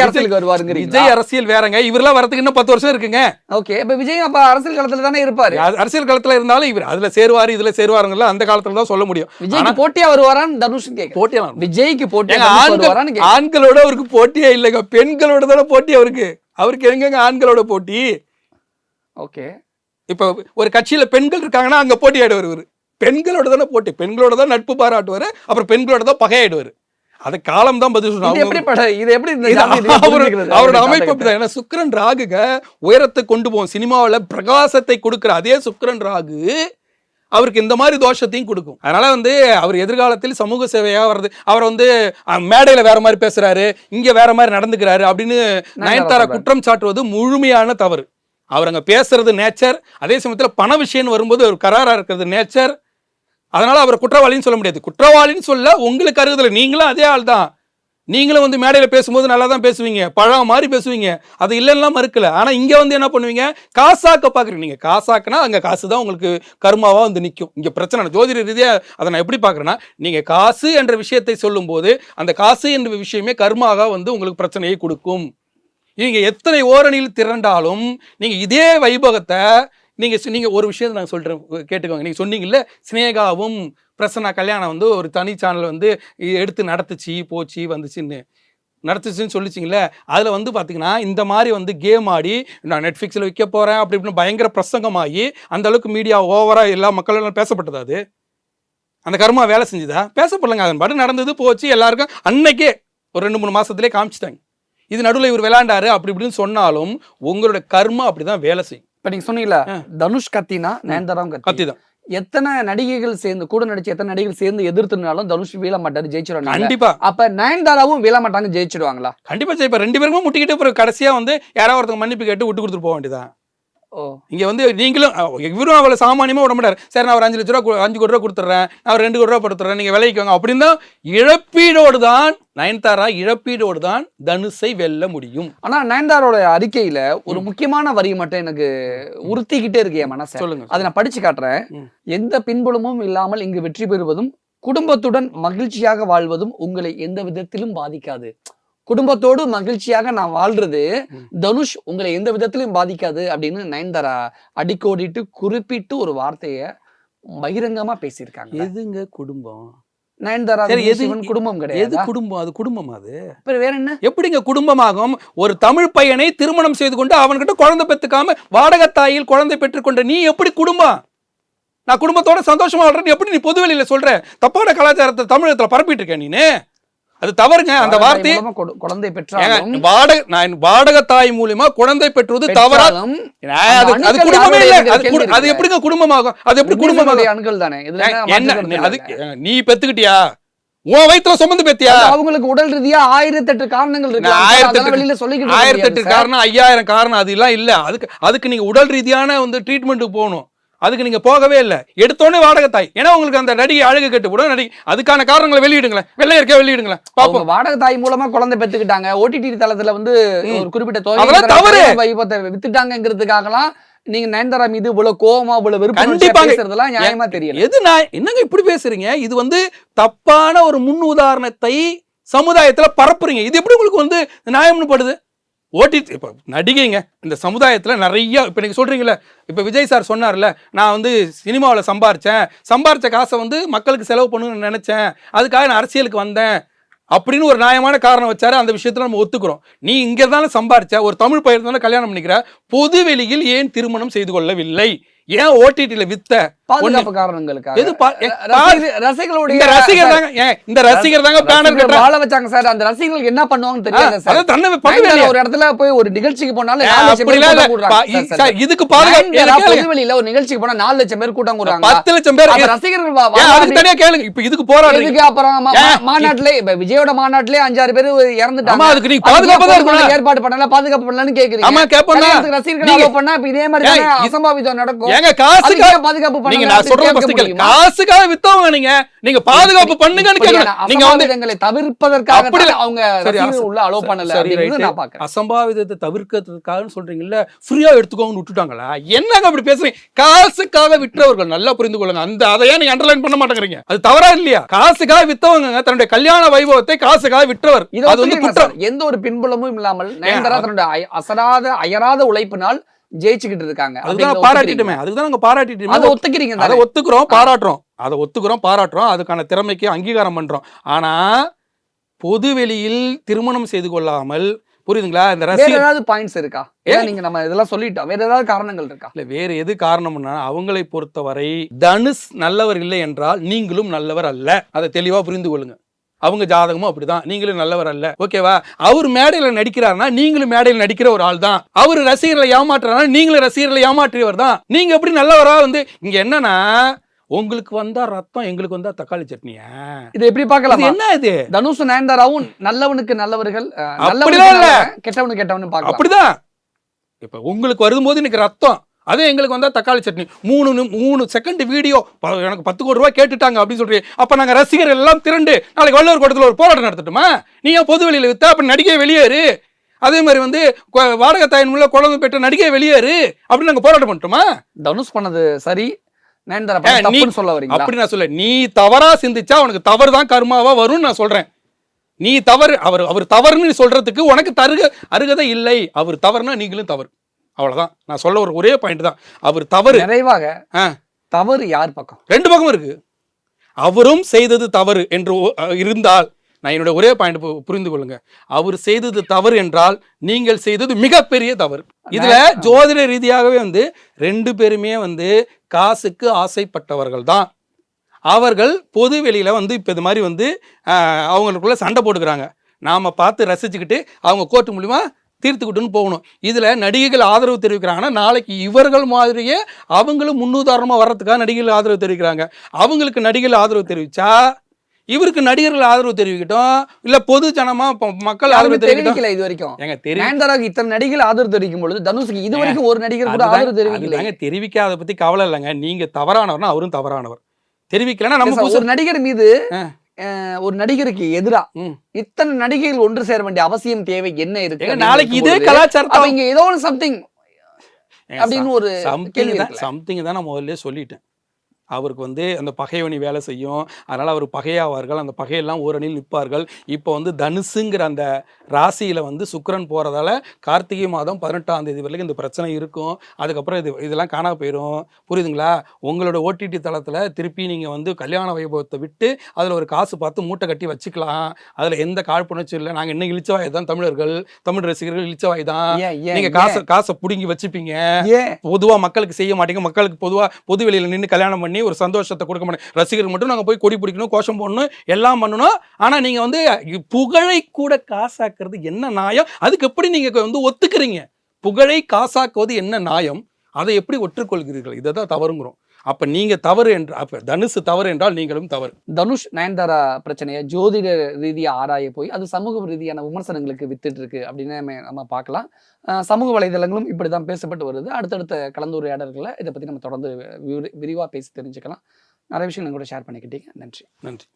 அரசியலுக்கு வருவாருங்க. விஜய் அரசியல் வேறங்க, இவரெல்லாம் வரதுக்கு இன்னும் 10 வருஷம் இருக்குங்க. ஓகே, இப்ப விஜய் அப்ப அரசியல் களத்துல தானே இருப்பாரு. அரசியல் களத்துல இருந்தாலும் இவர் அதுல சேருவாரு இதுல சேருவாருங்களா அந்த காலத்துல தான் சொல்ல முடியும். விஜய்க்கு போட்டியா வருவாரான்னு தனுஷ் கேட்க. போட்டியா விஜய்க்கு போட்டியா வருவாரான்னு ஆண்களோட அவருக்கு போட்டியே இல்லைங்க, பெண்களோட தானே போட்டி அவருக்கு எங்கங்க ஆண்களோட போட்டி? ஓகே, இப்ப ஒரு கட்சியில பெண்கள் இருக்காங்கன்னா அங்க போட்டி ஆயிடுவார். இவரு பெண்களோட தானே போட்டி, பெண்களோட தான் நட்பு பாராட்டுவாரு, அப்புறம் பெண்களோட தான் பகையாயிடுவாரு. அது காலம் தான் பதில் சொல்லுவாங்க. அவரோட அமைப்பு அப்படிதான். ஏன்னா சுக்கிரன் ராகுக உயரத்தை கொண்டு போகும், சினிமாவில் பிரகாசத்தை கொடுக்கிற அதே சுக்கிரன் ராகு அவருக்கு இந்த மாதிரி தோஷத்தையும் கொடுக்கும். அதனால அவர் எதிர்காலத்தில் சமூக சேவையா வர்றது, அவர் மேடையில வேற மாதிரி பேசுறாரு, இங்க வேற மாதிரி நடந்துக்கிறாரு அப்படின்னு நயன்தாரா குற்றம் சாட்டுவது முழுமையான தவறு. அவர் அங்க பேசுறது நேச்சர், அதே சமயத்தில் பண விஷயம் வரும்போது ஒரு கராரா இருக்கிறது நேச்சர். அதனால அவர் குற்றவாளின்னு சொல்ல முடியாது. குற்றவாளின்னு சொல்ல உங்களுக்கு அருகதில்லை, நீங்களும் அதே ஆள் தான். நீங்களும் மேடையில பேசும்போது நல்லா தான் பேசுவீங்க, பழம் மாதிரி பேசுவீங்க, அது இல்லைன்னா மறுக்கல. ஆனா இங்க என்ன பண்ணுவீங்க, காசாக்க பாக்குறீங்க. நீங்க காசாக்குனா அங்க காசு தான் உங்களுக்கு கர்மாவா நிற்கும். இங்க பிரச்சனை ஜோதிட ரீதியா அதை நான் எப்படி பாக்குறேன்னா, நீங்க காசு என்ற விஷயத்தை சொல்லும் போது அந்த காசு என்ற விஷயமே கர்மாவா உங்களுக்கு பிரச்சனையை கொடுக்கும். நீங்க எத்தனை ஓரணியில் திரண்டாலும் நீங்க இதே வைபவத்தை நீங்க ஒரு விஷயத்தை நான் சொல்றேன் கேட்டுக்கோங்க. நீங்க சொன்னீங்கல்ல ஸ்னேகாவும் பிரசன்னா கல்யாணம் ஒரு தனி சேனல் எடுத்து நடத்துச்சு போச்சு வந்துச்சுன்னு நடத்துச்சுன்னு சொல்லிச்சிங்கள. அதில் பார்த்தீங்கன்னா இந்த மாதிரி கேம் ஆடி நான் நெட்ஃப்ளிக்ஸில் வைக்க போகிறேன் அப்படி இப்படின்னு பயங்கர பிரசங்கமாகி அந்த அளவுக்கு மீடியா ஓவராக எல்லா மக்களும் பேசப்பட்டது. அது அந்த கர்மா வேலை செஞ்சுதா? பேசப்படலைங்க. அதன் பாட்டு நடந்தது போச்சு. எல்லாருக்கும் அன்னைக்கே ஒரு 2-3 மாதத்துலேயே காமிச்சிட்டாங்க. இது நடுவில் இவர் விளையாண்டாரு அப்படி இப்படின்னு சொன்னாலும் உங்களோட கர்மா அப்படிதான் வேலை செய்யும். இப்ப நீங்க சொன்னீங்களா தனுஷ் கத்தினா நயன்தாராவும் கத்தி தான். எத்தனை நடிகைகள் சேர்ந்து கூட நடிச்சு எத்தனை நடிகைகள் சேர்ந்து எதிர்த்துனாலும் தனுஷ் வீழ மாட்டாரு, ஜெயிச்சிருவாங்க கண்டிப்பா. அப்ப நயன்தாராவும் வீழ மாட்டாங்க, ஜெயிச்சிடுவாங்களா? கண்டிப்பா ஜெயிப்பா. 2 பேருமே முட்டிக்கிட்டு கடைசியா யாராவது ஒருத்தங்க மன்னிப்பு கேட்டு விட்டு கொடுத்துட்டு போக வேண்டியதான். இங்க நீங்களும் இவரும் அவளை சாமானியமா விட மாட்டாரு. சரி நான் ஒரு 5 லட்ச ரூபா 5 கோடி ரூபா கொடுத்துட்றேன், நான் ஒரு 2 கோடி ரூபா படுத்துறேன், நீங்க விலைக்குவாங்க அப்படின்னு தான் இழப்பீடோடு தான் நயன்தாரா இழப்பீடோடு தான் தனுஷை வெல்ல முடியும். ஆனா நயன்தாரோட அறிக்கையில ஒரு முக்கியமான வரி மட்டும் எனக்கு உறுத்திக்கிட்டே இருக்கு என் மனசை. சொல்லுங்க, அதை நான் படிச்சு காட்டுறேன். எந்த பின்புலமும் இல்லாமல் இங்கு வெற்றி பெறுவதும் குடும்பத்துடன் மகிழ்ச்சியாக வாழ்வதும் உங்களை எந்த விதத்திலும் பாதிக்காது. குடும்பத்தோடு மகிழ்ச்சியாக நான் வாழ்றது தனுஷ் உங்களை எந்த விதத்திலும் பாதிக்காது அப்படின்னு நயன்தாரா அடிக்கோடிட்டு குறிப்பிட்டு ஒரு வார்த்தைய பகிரங்கமா பேசியிருக்காங்க. எதுங்க குடும்பம்? நயன்தாரா குடும்பம் கிடையாது. எது குடும்பம்? அது குடும்பம். அது வேற என்ன? எப்படிங்க குடும்பமாகும்? ஒரு தமிழ் பையனை திருமணம் செய்து கொண்டு அவன்கிட்ட குழந்தை பெற்றுக்காம வாடகத்தாயில் குழந்தை பெற்றுக்கொண்ட நீ எப்படி குடும்பம்? நான் குடும்பத்தோட சந்தோஷமா வாழ்றேன் எப்படி நீ பொதுவெளியில சொல்ற? தப்பான கலாச்சாரத்தை தமிழகத்துல பரப்பிட்டு இருக்க நீனு. அது தவறுங்க. அந்த வார்த்தை குழந்தை பெற்றாலும் வாடகை தாய் மூலமா குழந்தை பெற்றுவது தவறா? அது குடும்பமே இல்ல. அது எப்படிங்க குடும்பமாகும்? அது எப்படி குடும்பமாக? அணுகள் தானே. அது நீ பெத்துக்கிட்டியா? உன் வயித்துல சுமந்து பெத்தியா? அவங்களுக்கு உடல் ரீதியா 1008 காரணங்கள் இருக்கு. 1008 காரணம் 5000 காரணம் அது எல்லாம் இல்ல. அதுக்கு நீங்க உடல் ரீதியான ட்ரீட்மெண்ட்டுக்கு போகணும். அதுக்கு நீங்க போகவே இல்லை. எடுத்தோடனே வாடகை தாய். ஏன்னா உங்களுக்கு அந்த நடிகை அழகு கட்டு கூட நடிகை. அதுக்கான காரணங்களை வெளியிடுங்களேன், வெள்ளை இருக்க வெளியிடுங்களேன் பாப்போம். வாடகை தாய் மூலமா குழந்தை பெற்றுக்கிட்டாங்க. ஓடிடி தளத்துல ஒரு குறிப்பிட்ட தொகை வித்துட்டாங்கிறதுக்காகலாம் நீங்க நயன்தாரா மீது இவ்வளவு கோவமா இவ்வளவு விருப்பம் பேசுறதெல்லாம் நியாயமா தெரியல. எது என்னங்க இப்படி பேசுறீங்க? இது தப்பான ஒரு முன் உதாரணத்தை சமுதாயத்துல பரப்புறீங்க. இது எப்படி உங்களுக்கு நியாயம்னு படுது? ஓடிடி இப்போ நடிகைங்க இந்த சமுதாயத்தில் நிறைய இப்போ நீங்கள் சொல்கிறீங்களே, இப்போ விஜய் சார் சொன்னார்ல, நான் சினிமாவில் சம்பாரித்த காசை மக்களுக்கு செலவு பண்ணணும்னு நினச்சேன், அதுக்காக நான் அரசியலுக்கு வந்தேன் அப்படின்னு ஒரு நியாயமான காரணம் வச்சாரு. அந்த விஷயத்தில் நம்ம ஒத்துக்கிறோம். நீ இங்கே தானே சம்பாரிச்ச, ஒரு தமிழ் பையன் தானே கல்யாணம் பண்ணிக்கிற, பொது வெளியில் ஏன் திருமணம் செய்து கொள்ளவில்லை? ஏன் ஓடிடில வித்த? பாதுகாப்பு காரணங்களுக்காக. ரசிகர்களுடைய இந்த ரசிகர் தாங்க பேனர் கட்ட வாழ வச்சாங்க சார். அந்த ரசிகர்களுக்கு என்ன பண்ணுவாங்கன்னு தெரியல சார். ஒரு இடத்துல போய் ஒரு நிகழ்ச்சிக்கு போனாலும் 4 லட்சம் பேர் இதுக்கு பாதுகாப்பு வெளியில ஒரு நிகழ்ச்சிக்கு போனா 4 லட்சம் பேர் கூட்டம் கூடுறாங்க. 10 லட்சம் பேர் ரசிகர்கள் தனியா கேளுங்க. இப்ப இதுக்கு போராடுறீங்க. அப்புறம் மாநாட்டிலே விஜயோட மாநாட்டிலே 5-6 பேர் இறந்துட்டாங்க. அதுக்கு நீங்க பாதுகாப்பு ஏற்பாடு பண்ணல, பாதுகாப்பு பண்ணலன்னு கேக்குறீங்க. ஆமா கேப்போம். ரசிகர்கள் அலோ பண்ணா இப்ப இதே மாதிரி அசம்பாவிதம் நடக்கும். ஏங்க காசுக்காக பாதுகாப்பு நீங்க பண்ணுங்க நான் சொல்றது first கேளுங்க. காசுக்காக வித்தவங்க நீங்க பாதுகாப்பு பண்ணுங்கன்னு கேக்குறேன். நீங்க வந்து அசம்பாவிதங்களை தவிர்ப்பதற்காக அப்படி இல்ல. அவங்க சரி, ரசிகர்கள் உள்ள அலோ பண்ணல சரி, அப்படிங்கறது right. நான் பாக்குறேன். அசம்பாவிதத்தை தவிர்க்கிறதுக்காக சொல்றீங்கல்ல, ஃப்ரீயா எடுத்துக்கோங்கன்னு விட்டுட்டாங்களா? என்னங்க அப்படி பேசுறீங்க? காசுக்காக விற்றவர்கள் நல்லா புரிந்து கொள்ளுங்க. அந்த அதையே நீங்க அண்டர்லைன் பண்ண மாட்டேங்கிறீங்க. அது தவறா இல்லையா? காசுக்காக வித்தவங்க தன்னுடைய கல்யாண வைபவத்தை காசுக்காக விற்றவர். இது அது வந்து குற்றம். எந்த ஒரு பின்புலமும் இல்லாமல் நயன்தாரா தன்னுடைய அயராத உழைப்பினால் ஜெயிச்சுக்கிட்டு இருக்காங்க. அதுதான் பாராட்டிட்டுமே. அதுதான் நாங்க பாராட்டிட்டுமே. அதை ஒத்துக்கிறீங்க. அதை ஒத்துக்கிறோம், பாராட்டுறோம். அதை ஒத்துக்கிறோம், பாராட்டுறோம். அதுக்கான திறமைக்கு அங்கீகாரம் பண்றோம். ஆனா பொது வெளியில் திருமணம் செய்து கொள்ளாமல், புரியுதுங்களா? இந்த வேற ஏதாவது பாயிண்ட்ஸ் இருக்கா? ஏன்னா நீங்க நம்ம இதெல்லாம் சொல்லிட்டோம். வேற ஏதாவது காரணங்கள் இருக்கா? இல்ல, வேற எது காரணம்னா, அவங்களை பொறுத்தவரை தனுஷ் நல்லவர் இல்லை என்றால் நீங்களும் நல்லவர் அல்ல. அதை தெளிவா புரிந்து கொள்ளுங்க. அவங்க ஜாதகமும் அப்படிதான். நீங்களும் நல்லவர் அல்ல. ஓகேவா? அவர் மேடையில நடிக்கிறாருன்னா நீங்களும் மேடையில் நடிக்கிற ஒரு ஆள் தான். அவர் ரசிகர்களை ஏமாற்றுறாருன்னா நீங்களும் ரசிகர்களை ஏமாற்றியவர் தான். நீங்க எப்படி நல்லவரா வந்து இங்க என்னன்னா, உங்களுக்கு வந்தா ரத்தம், எங்களுக்கு வந்தா தக்காளி சட்னியா? இது எப்படி பார்க்கலாம்? என்ன இது? தனுஷ் நயன்தாராவும் நல்லவனுக்கு நல்லவர்கள், அப்படிதான் இல்ல, கெட்டவனுக்கு கெட்டவனு பார்க்கலாம். அப்படிதான். இப்ப உங்களுக்கு வரும்போது இன்னைக்கு ரத்தம், அதே எங்களுக்கு வந்தா தக்காளி சட்னி. 3 செகண்ட் வீடியோ எனக்கு 10 கோடி ரூபாய் கேட்டுட்டாங்க அப்படின்னு சொல்றீங்க. அப்ப நாங்க ரசிகர்கள் எல்லாம் திரண்டு நாளைக்கு வள்ளுவர் கூடத்துல ஒரு போராட்டம் நடத்தட்டுமா? நீ ஏன் பொது வெளியில வித்தா? அப்ப நடிகை வெளியேறு. அதே மாதிரி வந்து வாடகை தாயின் உள்ள குழந்தை பெற்ற நடிகை வெளியேறு அப்படின்னு நாங்க போராட்டம் பண்ணிட்டோமா? தனுஷ் பண்ணது சரி, நயன்தாரா பண்ணது தப்புன்னு சொல்ல வரீங்களா? அப்படி நான் சொல்ல, நீ தவறா சிந்திச்சா உனக்கு தவறு தான் கர்மாவா வரும்னு நான் சொல்றேன். நீ தவறு, அவர் தவறுன்னு சொல்றதுக்கு உனக்கு அருகதை இல்லை. அவர் தவறுனா நீங்களும் தவறு. அவ்வளவுதான் நான் சொல்ல ஒரே பாயிண்ட் தான். அவர் தவறு. நிறைவாக தவறு யார் பக்கம்? 2 பக்கம் இருக்கு. அவரும் செய்தது தவறு என்று இருந்தால், நான் என்னோட ஒரே பாயிண்ட் புரிந்து கொள்ளுங்க. அவர் செய்தது தவறு என்றால் நீங்கள் செய்தது மிகப்பெரிய தவறு. இதுல ஜோதிட ரீதியாகவே வந்து 2 பேருமே வந்து காசுக்கு ஆசைப்பட்டவர்கள் தான். அவர்கள் பொது வெளியில வந்து இப்ப இது மாதிரி வந்து அவங்களுக்குள்ள சண்டை போட்டுக்கிறாங்க. நாம பார்த்து ரசிச்சுக்கிட்டு அவங்க கோர்ட்டு மூலியமா தீர்த்துக்கிட்டுன்னு போகணும். இதுல நடிகைகள் ஆதரவு தெரிவிக்கிறாங்கன்னா, நாளைக்கு இவர்கள் மாதிரியே அவங்களும் முன்னுதாரணமா வர்றதுக்காக நடிகைகள் ஆதரவு தெரிவிக்கிறாங்க. அவங்களுக்கு நடிகைகள் ஆதரவு தெரிவிச்சா இவருக்கு நடிகர்கள் ஆதரவு தெரிவிக்கட்டும், இல்ல பொது ஜனமா மக்கள் ஆதரவு தெரிவிக்கல. இது வரைக்கும் நயன்தாராக்கு இத்தனை நடிகர்கள் ஆதரவு தெரிவிக்கும் பொழுது தனுஷுக்கு இது வரைக்கும் ஒரு நடிகர் கூட ஆதரவு தெரிவிக்கல. தெரிவிக்காத பத்தி கவலை இல்லைங்க. நீங்க தவறானவர்னா அவரும் தவறானவர். தெரிவிக்கலன்னா நம்ம ஒரு நடிகர் மீது, ஒரு நடிகருக்கு எதிரா இத்தனை நடிகைகள் ஒன்று சேர வேண்டிய அவசியம் தேவை என்ன இருக்கு? நாளைக்கு இதே கலாச்சாரத்தை அவங்க ஏதோ ஒரு சம்திங் அப்படின்னு ஒரு சம்திங் தான் நான் முதல்ல சொல்லிட்டேன். அவருக்கு வந்து அந்த பகைவனி வேலை செய்யும். அதனால் அவர் பகையாவார்கள். அந்த பகையெல்லாம் ஓரணியில் நிற்பார்கள். இப்போ வந்து தனுசுங்கிற அந்த ராசியில் வந்து சுக்கிரன் போகிறதால கார்த்திகை மாதம் 18ஆம் தேதி வரைக்கும் இந்த பிரச்சனை இருக்கும். அதுக்கப்புறம் இதெல்லாம் காணா போயிடும். புரியுதுங்களா? உங்களோட ஓடிடி தளத்தில் திருப்பி நீங்கள் வந்து கல்யாண வைபவத்தை விட்டு அதில் ஒரு காசு பார்த்து மூட்டை கட்டி வச்சுக்கலாம். அதில் எந்த காழ்ப்புணர்ச்சி இல்லை. நாங்கள் இன்னும் இழிச்சவாய் தான் தமிழர்கள், தமிழ் ரசிகர்கள் இழிச்சவாய் தான். நீங்கள் காசை பிடுங்கி வச்சுப்பீங்க. பொதுவாக மக்களுக்கு செய்ய மாட்டீங்க. மக்களுக்கு பொதுவாக பொது வெளியில் நின்று கல்யாணம் பண்ணி ஒரு சந்தோஷத்தை கொடுக்க மாட்டேன். ரசிகர்கள் மட்டும் நாங்கள் போய் கொடி பிடிக்கணும், கோஷம் போடணும், எல்லாம் பண்ணணும். ஆனால் நீங்கள் வந்து புகழை கூட காசாக்குறது என்ன நியாயம்? அதுக்கு எப்படி நீங்கள் வந்து ஒத்துக்கிறீங்க? புகழை காசாக்குவது என்ன நியாயம்? அதை எப்படி ஒற்றுக்கொள்கிறீர்கள்? இதை தான் தவறுங்கிறோம். அப்போ நீங்கள் தவறு என்று, அப்போ தனுஷ் தவறு என்றால் நீங்களும் தவறு. தனுஷ் நயன்தாரா பிரச்சனையை ஜோதிட ரீதியாக ஆராய போய் அது சமூக ரீதியான விமர்சனங்களுக்கு வித்துட்டு இருக்கு அப்படின்னு நம்ம பார்க்கலாம். சமூக வலைதளங்களும் இப்படி தான் பேசப்பட்டு வருது. அடுத்தடுத்த கலந்துரையாடல்களை இதை பற்றி நம்ம தொடர்ந்து விரிவாக பேசி தெரிஞ்சுக்கலாம். நிறைய விஷயம் கூட ஷேர் பண்ணிக்கிட்டீங்க. நன்றி. நன்றி.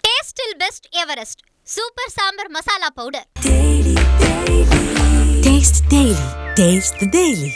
டேஸ்டில் best Everest super sambar masala powder. Taste the Daily.